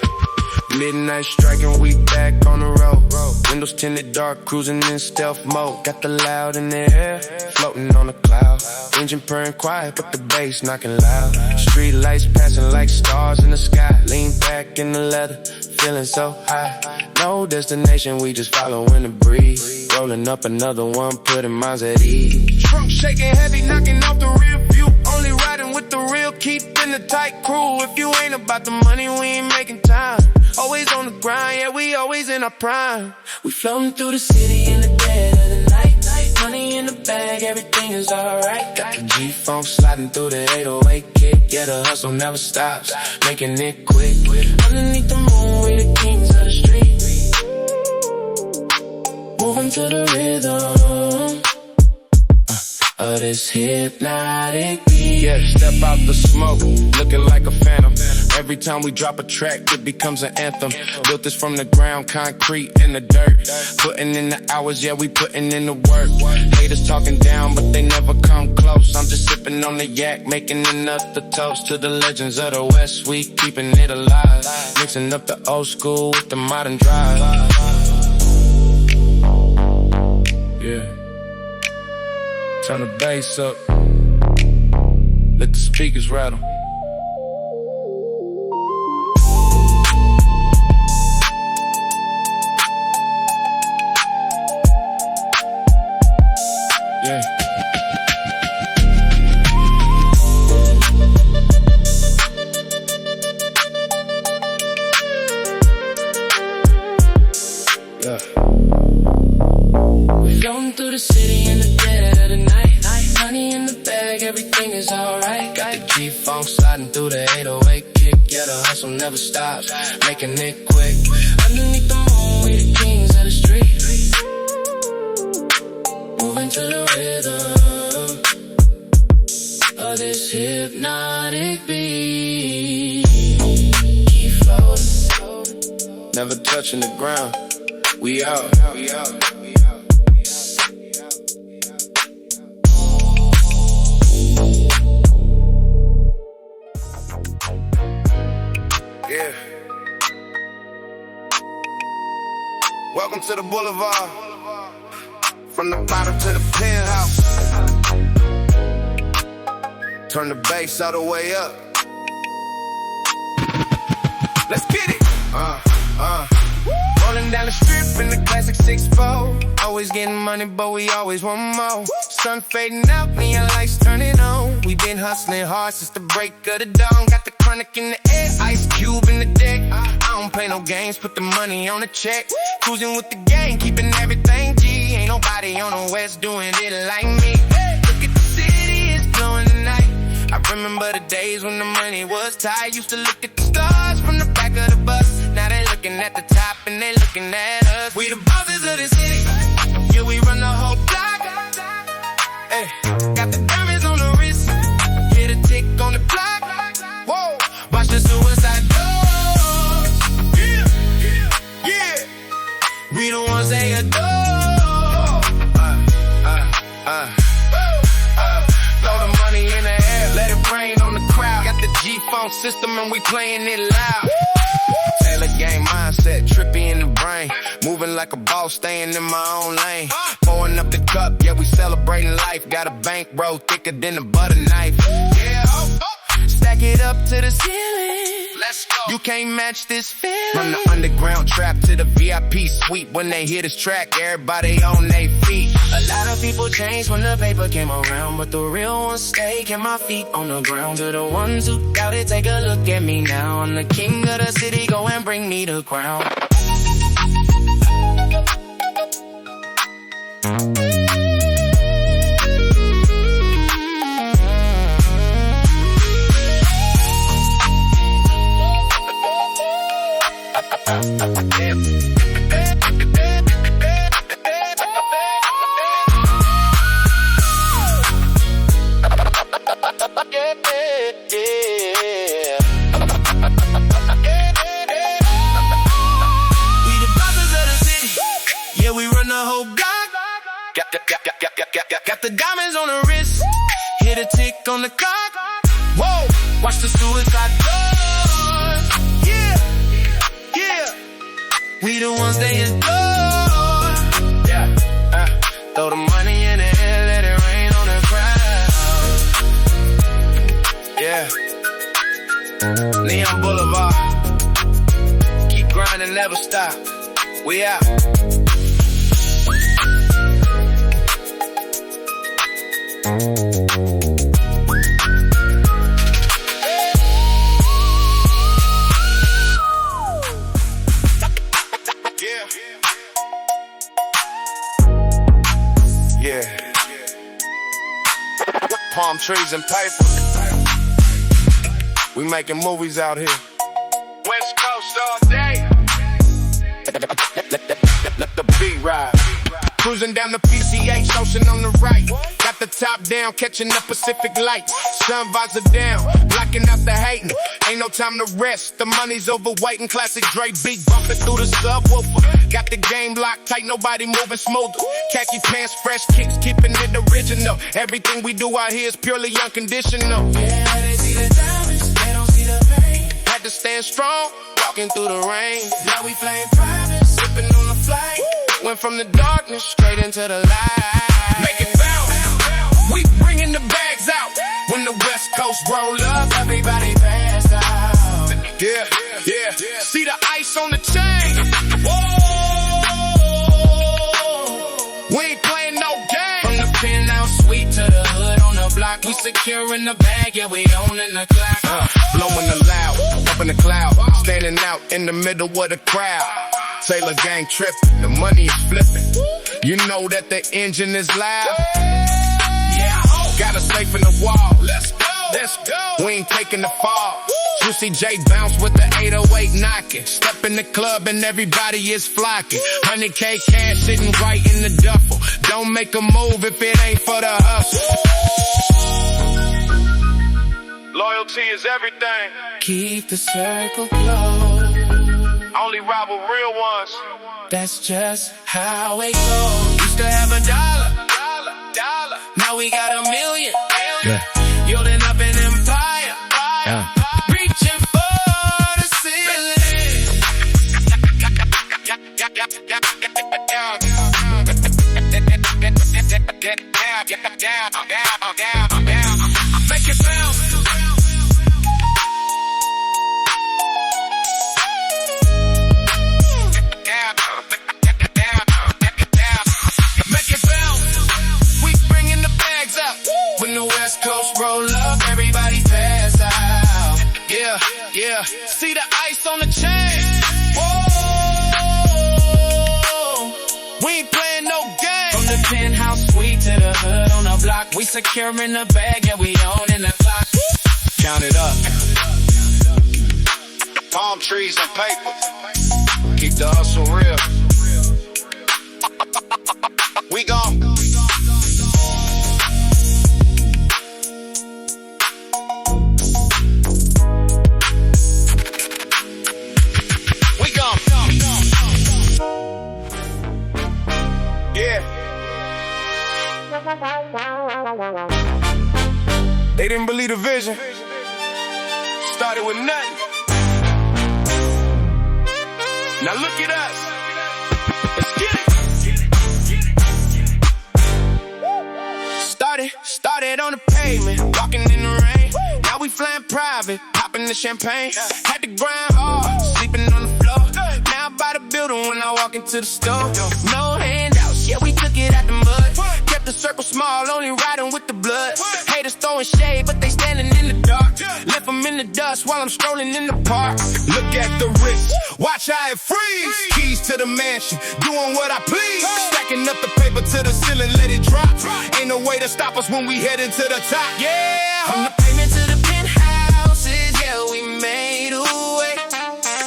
Midnight striking, we back on the road. Windows tinted dark, cruising in stealth mode. Got the loud in the air, floating on a cloud. Engine purring quiet, but the bass knocking loud. Street lights passing like stars in the sky. Lean back in the leather, feeling so high. No destination, we just following the breeze. Rolling up another one, putting minds at ease. Trunk shaking heavy, knocking off the rear view. Only riding with the real, keeping the tight crew. If you ain't about the money, we ain't making time. Always on the grind, yeah, we always in our prime. We floating through the city in the dead of the night. Money in the bag, everything is alright. Got the G-funk sliding through the 808 kick. Yeah, the hustle never stops, making it quick. Underneath the moon, we the kings of the street. Moving to the rhythm of this hypnotic beat. Yeah, step out the smoke, looking like a phantom. Every time we drop a track, it becomes an anthem. Built this from the ground, concrete in the dirt. Putting in the hours, yeah, we putting in the work. Haters talking down, but they never come close. I'm just sipping on the yak, making enough to toast to the legends of the West. We keeping it alive, mixing up the old school with the modern drive. Yeah. Turn the bass up, let the speakers rattle. Yeah. Yeah. We're floating through the city in the dead of the night. Money in the bag, everything is alright. Got the G-funk sliding through the 808 kick. Yeah, the hustle never stops, making it quick. Underneath the moon, we the kings of the street. Moving to the rhythm of this hypnotic beat. Keep floating, never touching the ground. We out, we out. Yeah. Welcome to the boulevard. From the bottom to the penthouse. Turn the bass all the way up. Let's get it. Rolling down the strip in the classic 6'4". Always getting money, but we always want more. Sun fading out, neon lights turning on. We been hustling hard since the break of the dawn. Got the chronic in the air, ice cube in the deck. I don't play no games, put the money on the check. Cruising with the gang, keeping everything G. Ain't nobody on the west doing it like me. Look at the city, it's glowing tonight. I remember the days when the money was tight. Used to look at the stars from the back of the bus. Now they looking at the top and they looking at us. We the bosses of the city, yeah, we run the whole block. Hey, got the diamonds on the wrist, hit a tick on the block. Whoa, watch the suicide doors. Yeah, yeah, we the ones they adore. Throw the money in the air, let it rain on the crowd. Got the G-funk system and we playing it loud. Taylor gang mindset, trippy in the brain. Moving like a boss, staying in my own lane. Pouring up the cup, yeah, we celebrating life. Got a bankroll thicker than a butter knife. Yeah, stack it up to the ceiling. Let's go. You can't match this feeling. From the underground trap to the VIP suite. When they hear this track, everybody on their feet. A lot of people changed when the paper came around, but the real ones stay. Kept my feet on the ground. To the ones who doubt it, take a look at me now. I'm the king of the city, go and bring me the crown. Got the diamonds on the wrist, hit a tick on the clock. Whoa, watch the suicide doors. Yeah, yeah, we the ones they adore. Yeah, throw the money in the air, let it rain on the crowd. Yeah, Neon Boulevard, keep grinding, never stop. We out. Yeah. Palm trees and paper. We making movies out here. West Coast all day. Let the beat ride. Cruising down the PCH, ocean on the right. Got the top down, catching the Pacific light. Sun visor down, blocking out the hating. Ain't no time to rest, the money's over waiting. Classic Dre beat bumping through the subwoofer. Got the game locked tight, nobody moving smoother. Khaki pants, fresh kicks, keeping it original. Everything we do out here is purely unconditional. Yeah, they see the diamonds, they don't see the pain. Had to stand strong, walking through the rain. Now we flying private, sipping on the flight. Went from the darkness straight into the light. Make it bounce. We bringing the bags out. When the West Coast roll up, everybody pass out. Yeah, yeah. See the ice on the chain. Whoa. We ain't playing no game. From the penthouse suite to the hood on the block, we securing the bag, yeah, we owning the clock. Blowing the loud, up in the cloud, standing out in the middle of the crowd. Taylor gang tripping, the money is flipping. You know that the engine is loud. Yeah, got a safe in the wall. Let's go. We ain't taking the fall. Juicy J bounce with the 808 knocking. Step in the club and everybody is flocking. 100K cash sitting right in the duffel. Don't make a move if it ain't for the hustle. Loyalty is everything. Keep the circle close. Only rob with real ones. That's just how it goes. Used to have $1. Now we got $1 million. Yeah. Building up an empire. Yeah. Reaching for the ceiling. Make it bounce. Coast roll up, everybody pass out. Yeah, yeah. See the ice on the chain. Whoa. We ain't playing no game. From the penthouse suite to the hood on the block, we securing the bag, yeah, we owning the clock. Count it up. Palm trees and paper. Keep the hustle real. We gon' They didn't believe the vision. Started with nothing. Now look at us. Let's get it. Started on the pavement, walking in the rain. Now we flying private, popping the champagne. Had to grind hard, sleeping on the floor. Now by the building when I walk into the store. No handouts, yeah, we took it out the mud. Kept the circle small, only riding with the blood. Haters throwing shade, but they standing in the dark. Left them in the dust while I'm strolling in the park. Look at the wrist, watch how it freeze. Keys to the mansion, doing what I please. Stacking up the paper to the ceiling, let it drop. Ain't no way to stop us when we heading to the top. Yeah, from the pavement to the penthouses, yeah, we made a way.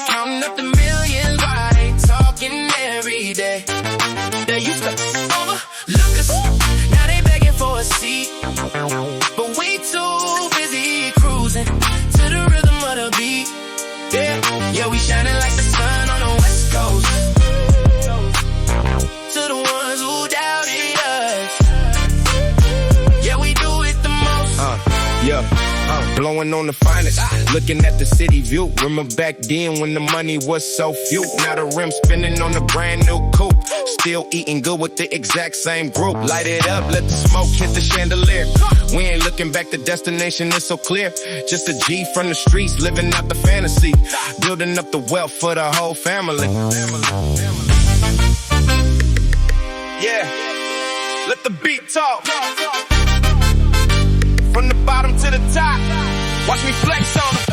Counting up the millions while they talking every day. They used to overlook us, now they begging for a seat. But we too busy cruising to the rhythm of the beat. Yeah, we shining like the sun on the West Coast. To the ones who doubted us, blowing on the finest. Looking at the city view. Remember back then when the money was so few. Now the rim spinning on a brand new coupe. Still eating good with the exact same group. Light it up, let the smoke hit the chandelier. We ain't looking back, the destination is so clear. Just a G from the streets, living out the fantasy. Building up the wealth for the whole family. Yeah, let the beat talk. From the bottom to the top, watch me flex on them.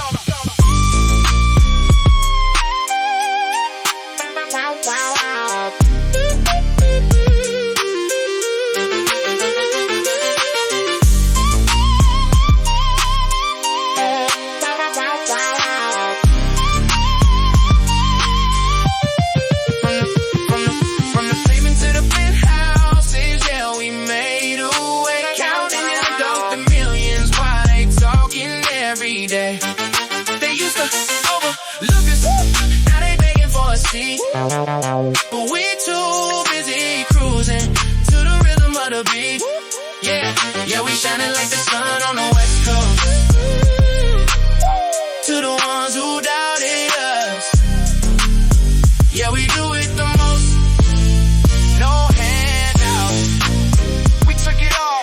But we too busy cruising to the rhythm of the beat. Yeah, we shining like the sun on the west coast. To the ones who doubted us, yeah, we do it the most. No handouts, we took it all.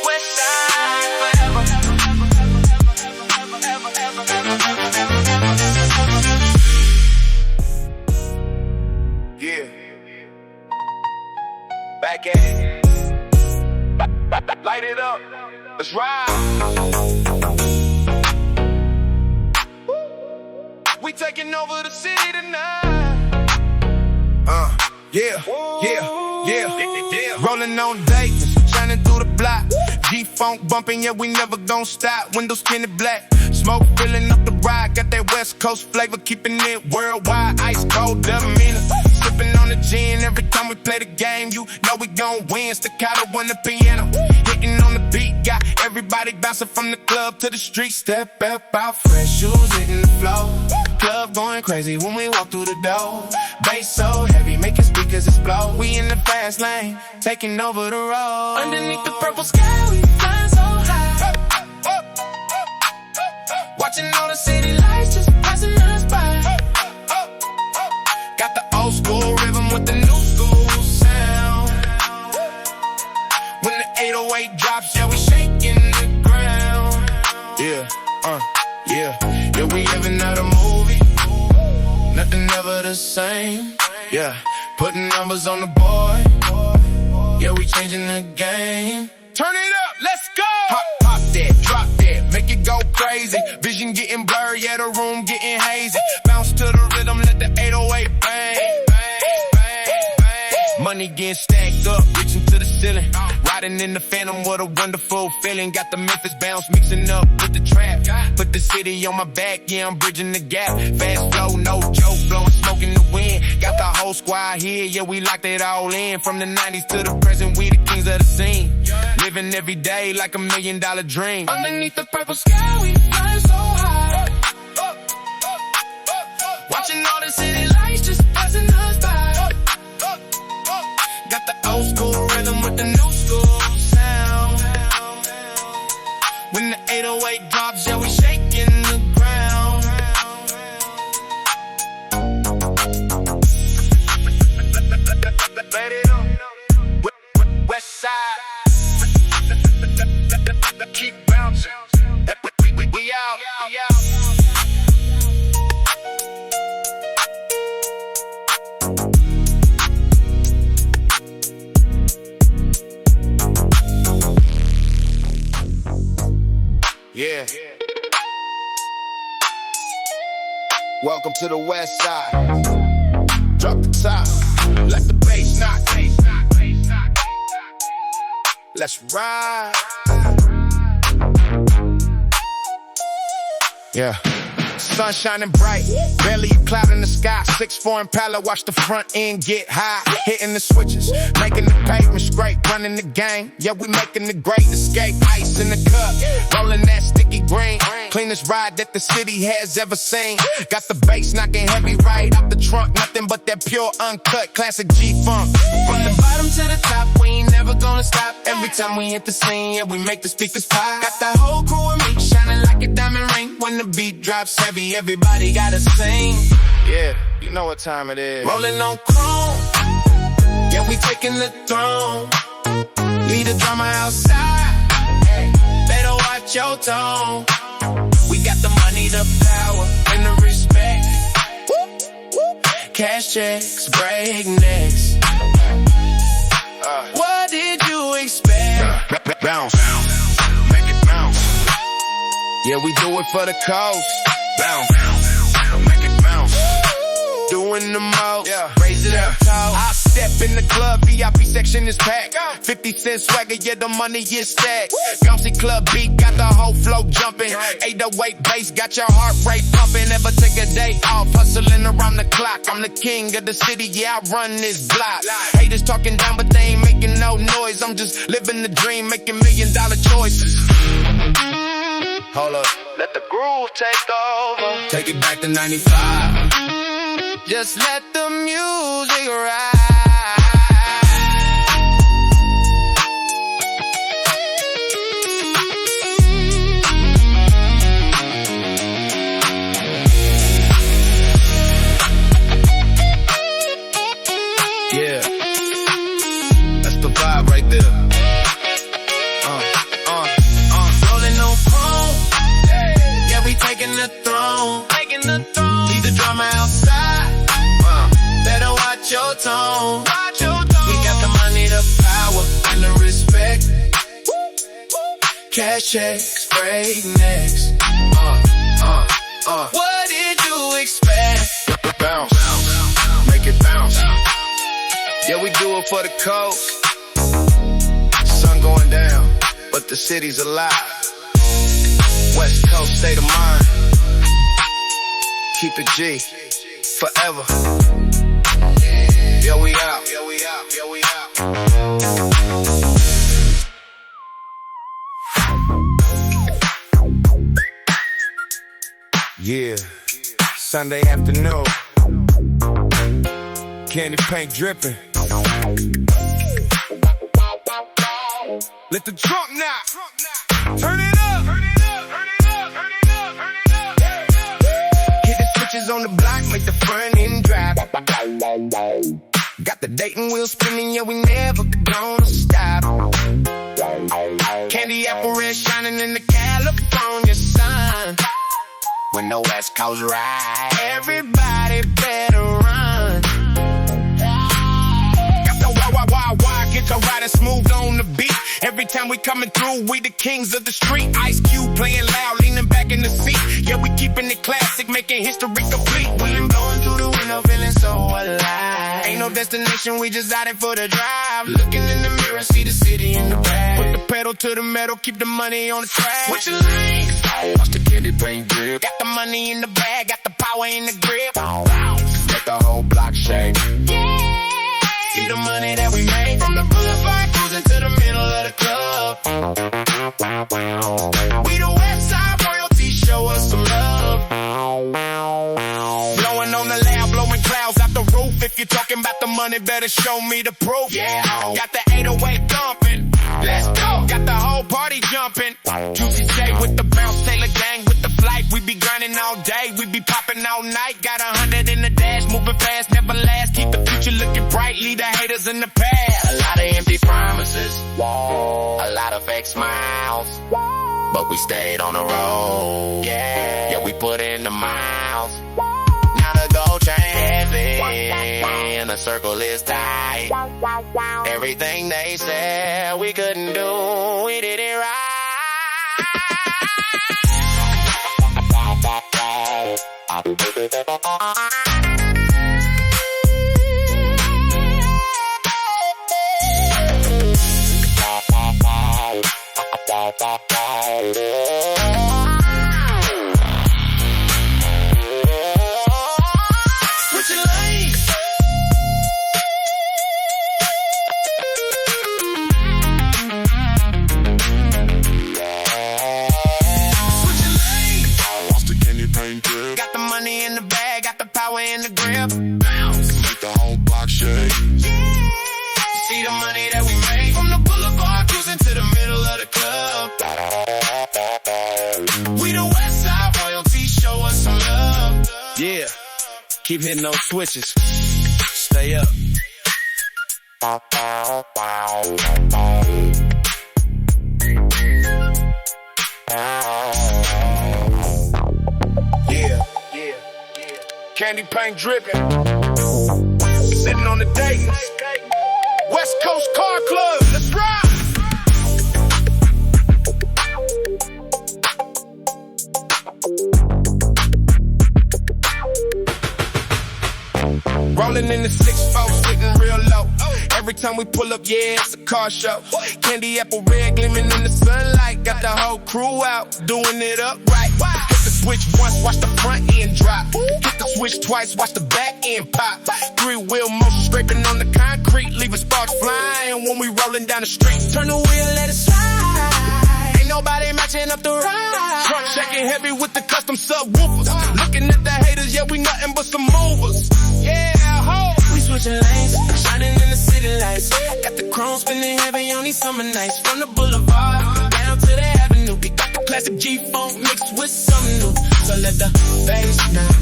West side forever. Back at it. Light it up. Let's ride. We taking over the city tonight. Yeah. Rolling on Dayton, shining through the block. G-Funk bumping, yeah, we never gon' stop. Windows tinted black. Smoke filling up the ride. Got that West Coast flavor, keeping it worldwide. Ice cold, demeanor. Sipping on the gin every time we play the game. You know we gon' win. Staccato on the piano. Hitting on the beat. Got everybody bouncing from the club to the street. Step up out fresh shoes, hitting the floor. Club going crazy when we walk through the door. Bass so heavy, making speakers explode. We in the fast lane, taking over the road. Underneath the purple sky, we flying so high. Watching all the city lights just passing us by. Got the old school rhythm with the new school sound. When the 808 drops, yeah, we shaking the ground. Yeah, we living out a movie. Nothing ever the same. Yeah, putting numbers on the board. Yeah, we changing the game. Turn it up, let's go. Pop that, drop that, make it go crazy. Vision getting blurry, yeah, the room getting hazy. Bounce to the rhythm, let the 808 bang. Money getting stacked up, reaching to the ceiling. Riding in the phantom, what a wonderful feeling. Got the Memphis bounce mixing up with the trap. Put the city on my back, yeah, I'm bridging the gap. Fast flow, no joke, blowing smoke in the wind. Got the whole squad here, yeah, we locked it all in. From the 90s to the present, we the kings of the scene. Living every day like $1 million dream. Underneath the purple sky, we flying so high. Watching all the city lights just passing us by. Got the old school rhythm with the new school sound. When the 808 drops, yeah, we shaking the ground. Let it up. West side. Keep bouncing. We out. Yeah. Welcome to the West Side. Drop the top. Let the bass knock. Let's ride. Yeah. Sun shining bright, barely a cloud in the sky. 6'4" Impala, watch the front end get high. Hitting the switches, making the pavement scrape. Running the game, yeah, we making the great escape. Ice in the cup, rolling that sticky green. Cleanest ride that the city has ever seen. Got the bass knocking heavy right out the trunk. Nothing but that pure, uncut, classic G-funk. From the bottom to the top, we ain't never gonna stop. Every time we hit the scene, yeah, we make the speakers pop. Got the whole crew with me, pocket diamond ring. When the beat drops heavy, everybody gotta sing. Yeah, you know what time it is. Rolling on chrome. Yeah, we taking the throne. Leave the drama outside. Better watch your tone. We got the money, the power, and the respect. Cash checks, break necks. What did you expect? Bounce, make it bounce. Yeah, we do it for the coast. Bounce, make it bounce. Doing the most, raise it up tall. I step in the club, VIP section is packed. 50 cent swagger, yeah, the money is stacked. Bouncy club beat, got the whole flow jumping. 808 bass, got your heart rate pumping. Never take a day off, hustling around the clock. I'm the king of the city, yeah, I run this block. Haters talking down, but they ain't making no noise. I'm just living the dream, making $1 million choices. Hold up, let the groove take over. Take it back to 95. Just let the music ride. Yeah, that's the vibe right there. Rolling on chrome. Yeah, we taking the throne. Leave the drama outside. Better watch your tone. We got the money, the power, and the respect. Cash checks, break necks. What did you expect? Bounce, make it bounce. Yeah, we do it for the coast. Sun going down, but the city's alive. West Coast state of mind. Keep it G, forever. Yeah, we out. Yeah, we out. Yeah, we out. Yeah, Sunday afternoon. Candy paint dripping. Let the trunk knock. Turn it up. Hit the switches on the block, make the front end drive. Got the Dayton wheel spinning, yeah, we never gonna stop. Candy apple red shining in the California sun. When the West Coast ride, everybody better run. Got the wah, get your rider smooth on the beat. Every time we coming through, we the kings of the street. Ice Cube playing loud, leaning back in the seat. Yeah, we keeping it classic, making history complete. We ain't blowing through the window, feeling so alive. Ain't no destination, we just out it for the drive. Looking in the mirror, see the city in the back. Put the pedal to the metal, keep the money on the track. Switch your lanes, watch the candy paint drip. Got the money in the bag, got the power in the grip. Let the whole block shake. Yeah. See the money that we made from the boulevard cruising to the middle of the club. We the West Side royalty, show us some love. Blowing on the loud, blowing clouds out the roof. If you're talking about the money, better show me the proof. Yeah, got the 808 thumping. Let's go. Got the whole party jumping. Juicy J with the bounce, Taylor gang with the flight. We be grinding all day, we be popping all night. Got 100 in the dash, moving fast, never last. Keep the future looking bright, leave the haters in the past. A lot of empty promises, a lot of fake smiles, but we stayed on the road. Yeah, we put in the miles. Now the gold chain heavy, and the circle is tight. Everything they said we couldn't do, we did it right. Switch your lanes. Switch your lanes. Lost the candy paint drip. Got the money in the bag, got the power Keep hitting those switches. Stay up. Yeah. Candy paint dripping. Sitting on the Dayton. West Coast Car Club. Let's ride. Rolling in the 6-4, sitting real low. Every time we pull up, yeah, it's a car show. Candy apple red gleaming in the sunlight. Got the whole crew out, doing it upright. Hit the switch once, watch the front end drop. Hit the switch twice, watch the back end pop. 3-wheel motion scraping on the concrete, leaving sparks flying when we rolling down the street. Turn the wheel, let it slide. Ain't nobody matching up the ride. Front checking heavy with the custom subwoofers. Looking at the haters, yeah, we nothing but some movers. Yeah, ho. We switching lanes, shining in the city lights. Got the chrome spinning heavy on these summer nights. From the boulevard down to the avenue, we got the classic G-funk mixed with something new. So let the bass knock.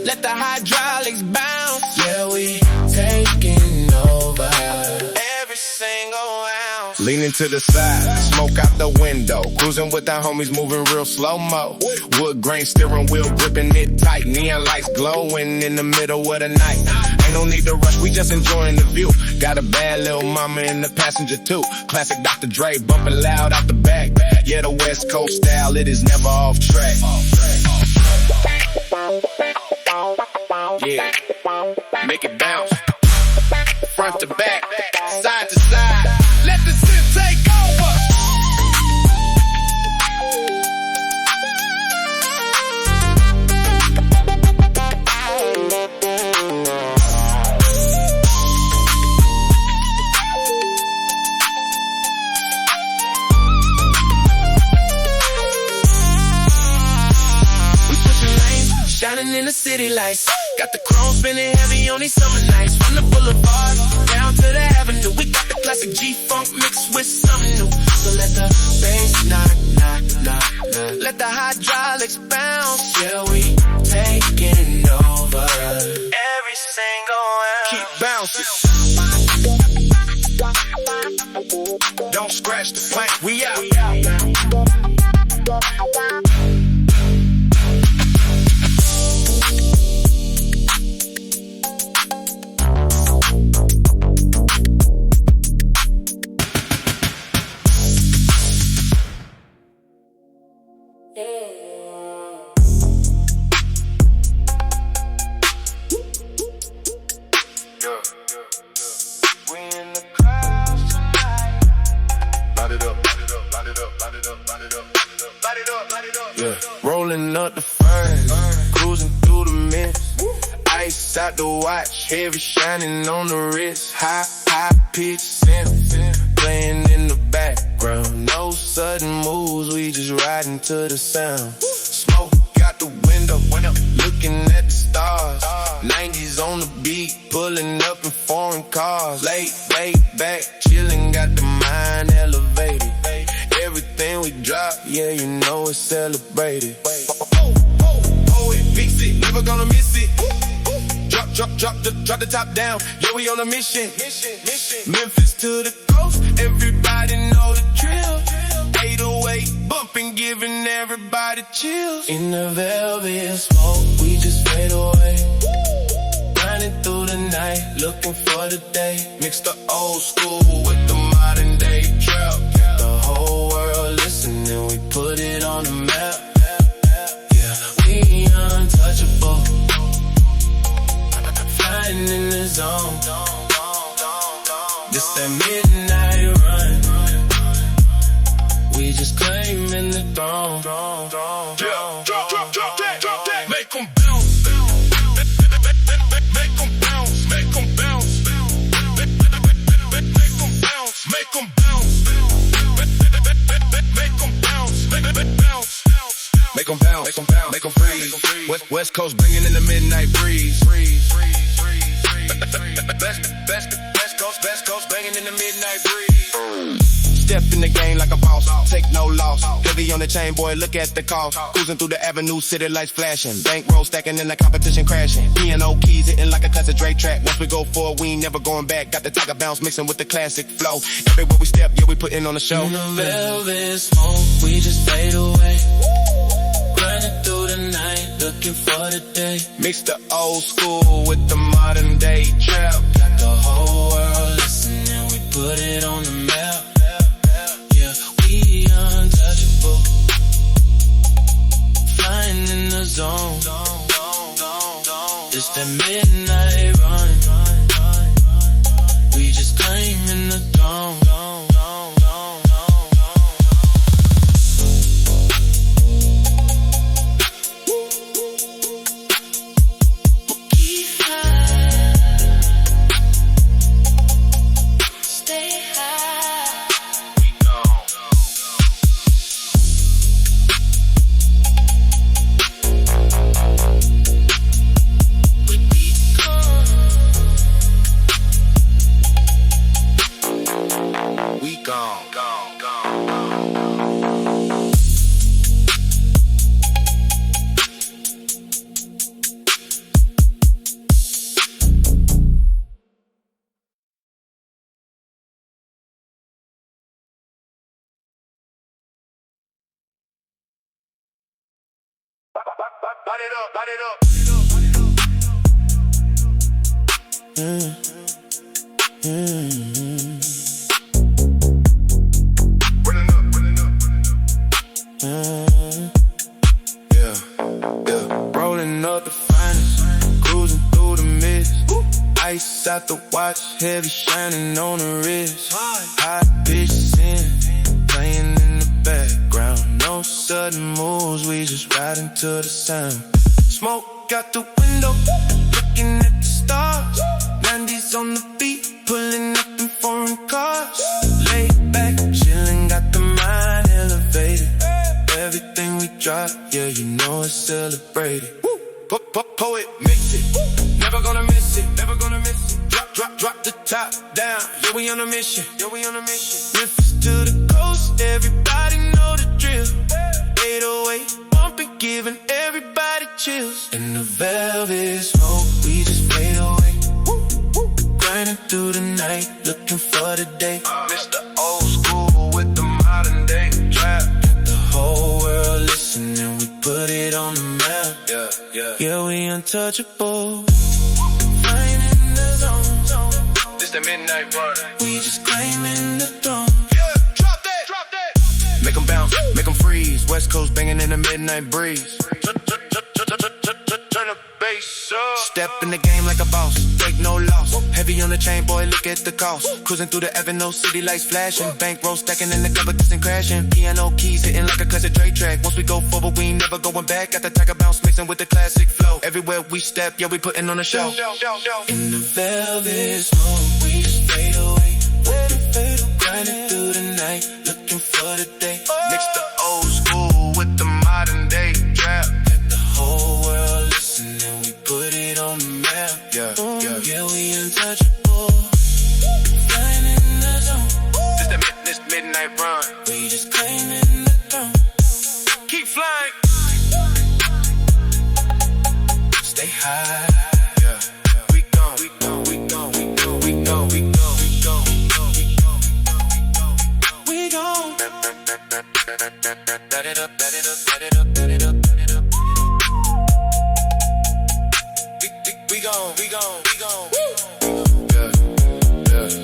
Let the hydraulics bounce. Yeah, we taking over every single ounce. Leaning to the side, smoke out the window. Cruising with the homies, moving real slow-mo. Wood grain steering wheel, gripping it tight. Neon lights glowing in the middle of the night. Ain't no need to rush, we just enjoying the view. Got a bad little mama in the passenger too. Classic Dr. Dre, bumping loud out the back. Yeah, the West Coast style, it is never off track. Yeah, make it bounce. Front to back, side to side. Let the synth take over. We switching lanes, shining in the city lights. Got the chrome spinning heavy on these summer nights. From the boulevard down to the avenue, we got the classic G-funk mixed with something new. So let the bass knock. Let the hydraulics bounce. Yeah, we taking over every single ounce. Keep bouncing. Don't scratch the plank, we out. Yeah. Rolling up the fern, cruising through the mist. Ice out the watch, heavy shining on the wrist. High pitch synths, playing in the background. No sudden moves, we just riding to the sound. Smoke out the window, looking at the stars. 90s on the beat, pulling up in foreign cars. Late back, chilling, got the mind elevated. Everything we drop, yeah, you know it's celebrated. Oh, it, fix it, never gonna miss it. Drop the top down, yeah, we on a mission. Memphis to the coast, everybody know the drill. 808 bumping, giving everybody chills. In the velvet smoke, we just fade away. Grinding through the night, looking for the day. Mix the old school with the modern day trap. The whole world listening, we put it on the map. Yeah, we untouchable. Flying in the zone. This that midnight run. We just claiming the throne. Yeah, drop that. Make 'em bounce. Make 'em bounce. Make 'em bounce. Make 'em bounce. Make 'em bounce. Make 'em bounce. Make 'em bounce. Make 'em bounce. Make 'em freeze. West Coast bringing in the midnight breeze. Best Coast banging in the midnight breeze. Step in the game like a boss, take no loss. Heavy on the chain, boy, look at the cost. Cruising through the avenue, city lights flashing. Bankroll stacking and the competition crashing. P&O keys hitting like a classic Dre track. Once we go forward, we ain't never going back. Got the Tyga bounce mixing with the classic flow. Everywhere we step, yeah, we putting on the show. In the velvet smoke, we just fade away. Grinding through the night, looking for the day. Mix the old school with the modern day trap. Got the whole world listening, we put it on the map. Yeah, we untouchable. Flying in the zone. It's that midnight run. We just claiming the throne. Light it up. Rolling up the finest, cruising through the mist. Ice out the watch, heavy shining on the wrist. High pitch sin, playing in the background. No sudden moves, we just riding to the sound. Smoke out the window, looking at the stars. 90s on the beat, pulling up in foreign cars. Laid back, chillin', got the mind elevated. Everything we drop, yeah, you know it's celebrated. Poet, mix it, never gonna miss it, never gonna miss it. Drop the top down, yeah, we on a mission, yeah, we on a mission. Memphis to the coast, everybody know the drill. 808, bumping, giving everybody chills. In the velvet smoke, we just fade away. Grinding through the night, looking for the day. Mr. Old School with the modern day trap. Got the whole world listening, we put it on the map. Yeah, we untouchable. Flying in the zone. This the midnight run. We just claiming the throne. Yeah, drop that. Make them bounce, make them freeze. West Coast banging in the midnight breeze. Turn the bass up. Step in the game like a boss, take no loss. Heavy on the chain, boy, look at the cost. Cruising through the avenue, city lights flashing. Bankroll stacking in the competition crashing. Piano keys hitting like a classic Dre track. Once we go forward, we ain't never going back. Got the Tyga bounce mixing with the classic flow. Everywhere we step, yeah, we putting on a show. In the velvet smoke, we just fade away. Grinding through the night, looking for the day. Mix the old school with the modern day trap. Got the whole world listening, we put it on the map. Yeah, we untouchable. Flying in the zone. This midnight run. We just claiming the throne. Keep flying. Stay high. We gon'. Let it up. We gon'.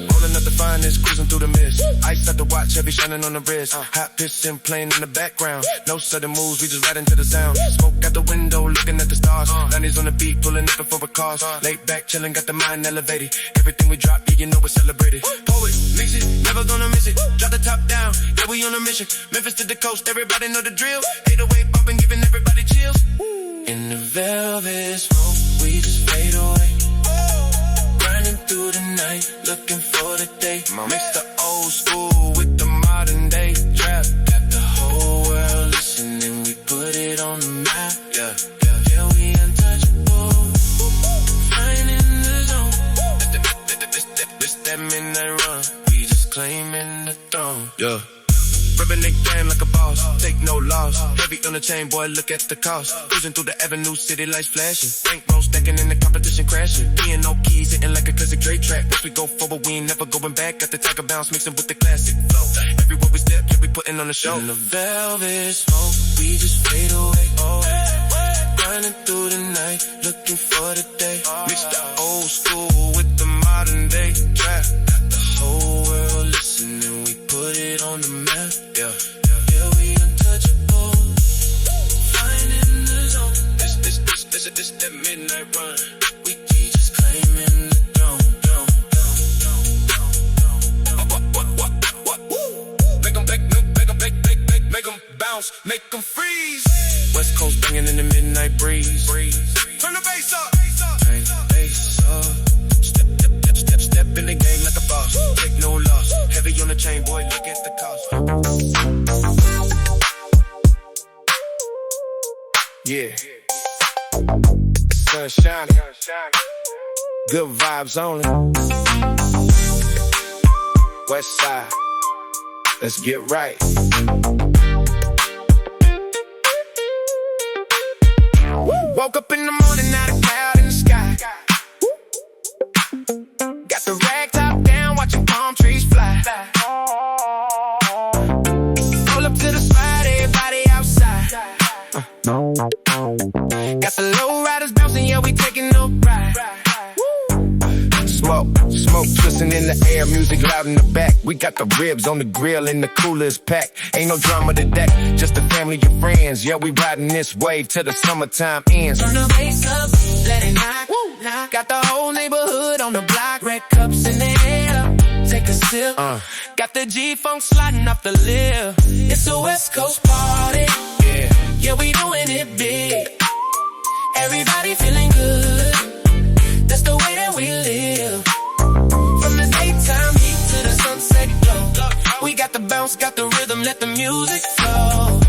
Rolling up the finest, cruising through the mist. Ice out the watch, heavy shining on the wrist. Hot piston playing in the background. No sudden moves, we just ride into the sound. Smoke out the window, looking at the stars. 90s on the beat, pulling up in for a cause. Laid back, chilling, got the mind elevated. Everything we drop, yeah, you know we're celebrated. Poet, mix it, never gonna miss it. Drop the top down, yeah, we on a mission. Memphis to the coast, everybody know the drill. 808 bumping, giving everybody chills. In the velvet smoke, we just fade away. Grinding through the night, looking for the day. Mix the old school with the modern day trap. Got the whole world listening, we put it on the map. Yeah, we untouchable. Flying in the zone. This that midnight run. We just claiming the throne. Yeah. lost. Heavy on the chain, boy, look at the cost. Cruising through the avenue, city lights flashing. Bankroll stacking in the competition crashing. Me and no keys, hitting like a classic Dre track. Once we go forward, we ain't never going back. Got the Tyga bounce mixing with the classic flow. Everywhere we step, yeah, we putting on the show. In the velvet smoke, we just fade away. Running through the night, looking for the day. Mix the old school with the modern day trap. Got the whole world listening, we put it on the map. Yeah, we untouchable. Flying in the zone. This that midnight run. We just claiming the throne. Make them bounce, make them freeze. West Coast banging in the midnight breeze. Turn the bass up. Turn the bass up. Step in the game like a boss. Take no loss. Heavy on the chain, boy, look at the cost. Yeah. Sun shining. Good vibes only. West side. Let's get right. Woke up in the morning, not a cloud in the sky. Got the rag top down, watching palm trees fly. Roll up to the spot, everybody outside. Got the lowriders bouncing, yeah, we taking no pride. Smoke twisting in the air, music loud in the back. We got the ribs on the grill and the coolers packed. Ain't no drama to that, just a family of friends. Yeah, we riding this wave till the summertime ends. Turn the bass up, let it knock. Got the whole neighborhood on the block. Red cups in the air, take a sip. Got the G-Funk sliding off the lip. It's a West Coast party. Yeah, we doing it big. Everybody feeling good. That's the way that we live. From the daytime heat to the sunset glow. We got the bounce, got the rhythm, let the music flow.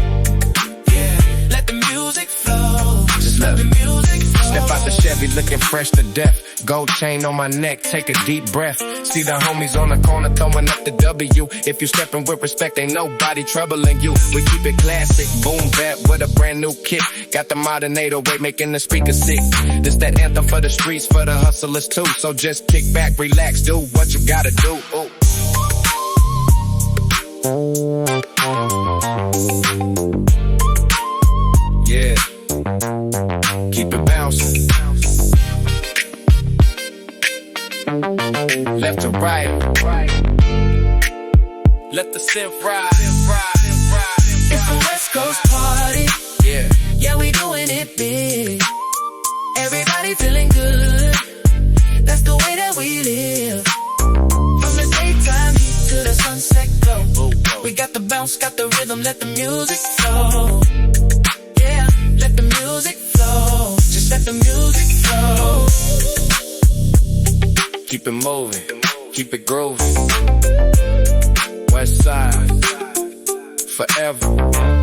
Yeah, let the music flow. Just let the music flow. Step out the Chevy looking fresh to death. Gold chain on my neck, take a deep breath. See the homies on the corner throwing up the W. If you stepping with respect, ain't nobody troubling you. We keep it classic, boom bap with a brand new kick. Got the modern 808 making the speakers sick. This that anthem for the streets, for the hustlers too. So just kick back, relax, do what you gotta do. Ooh. Yeah, keep it bouncing. Left to right. Let the synth ride. It's a West Coast party. Yeah, we doing it big. Everybody feeling good. That's the way that we live. From the daytime heat to the sunset glow. We got the bounce, got the rhythm, let the music flow. Yeah, let the music flow. Just let the music flow. Keep it moving, keep it grooving. West side, forever.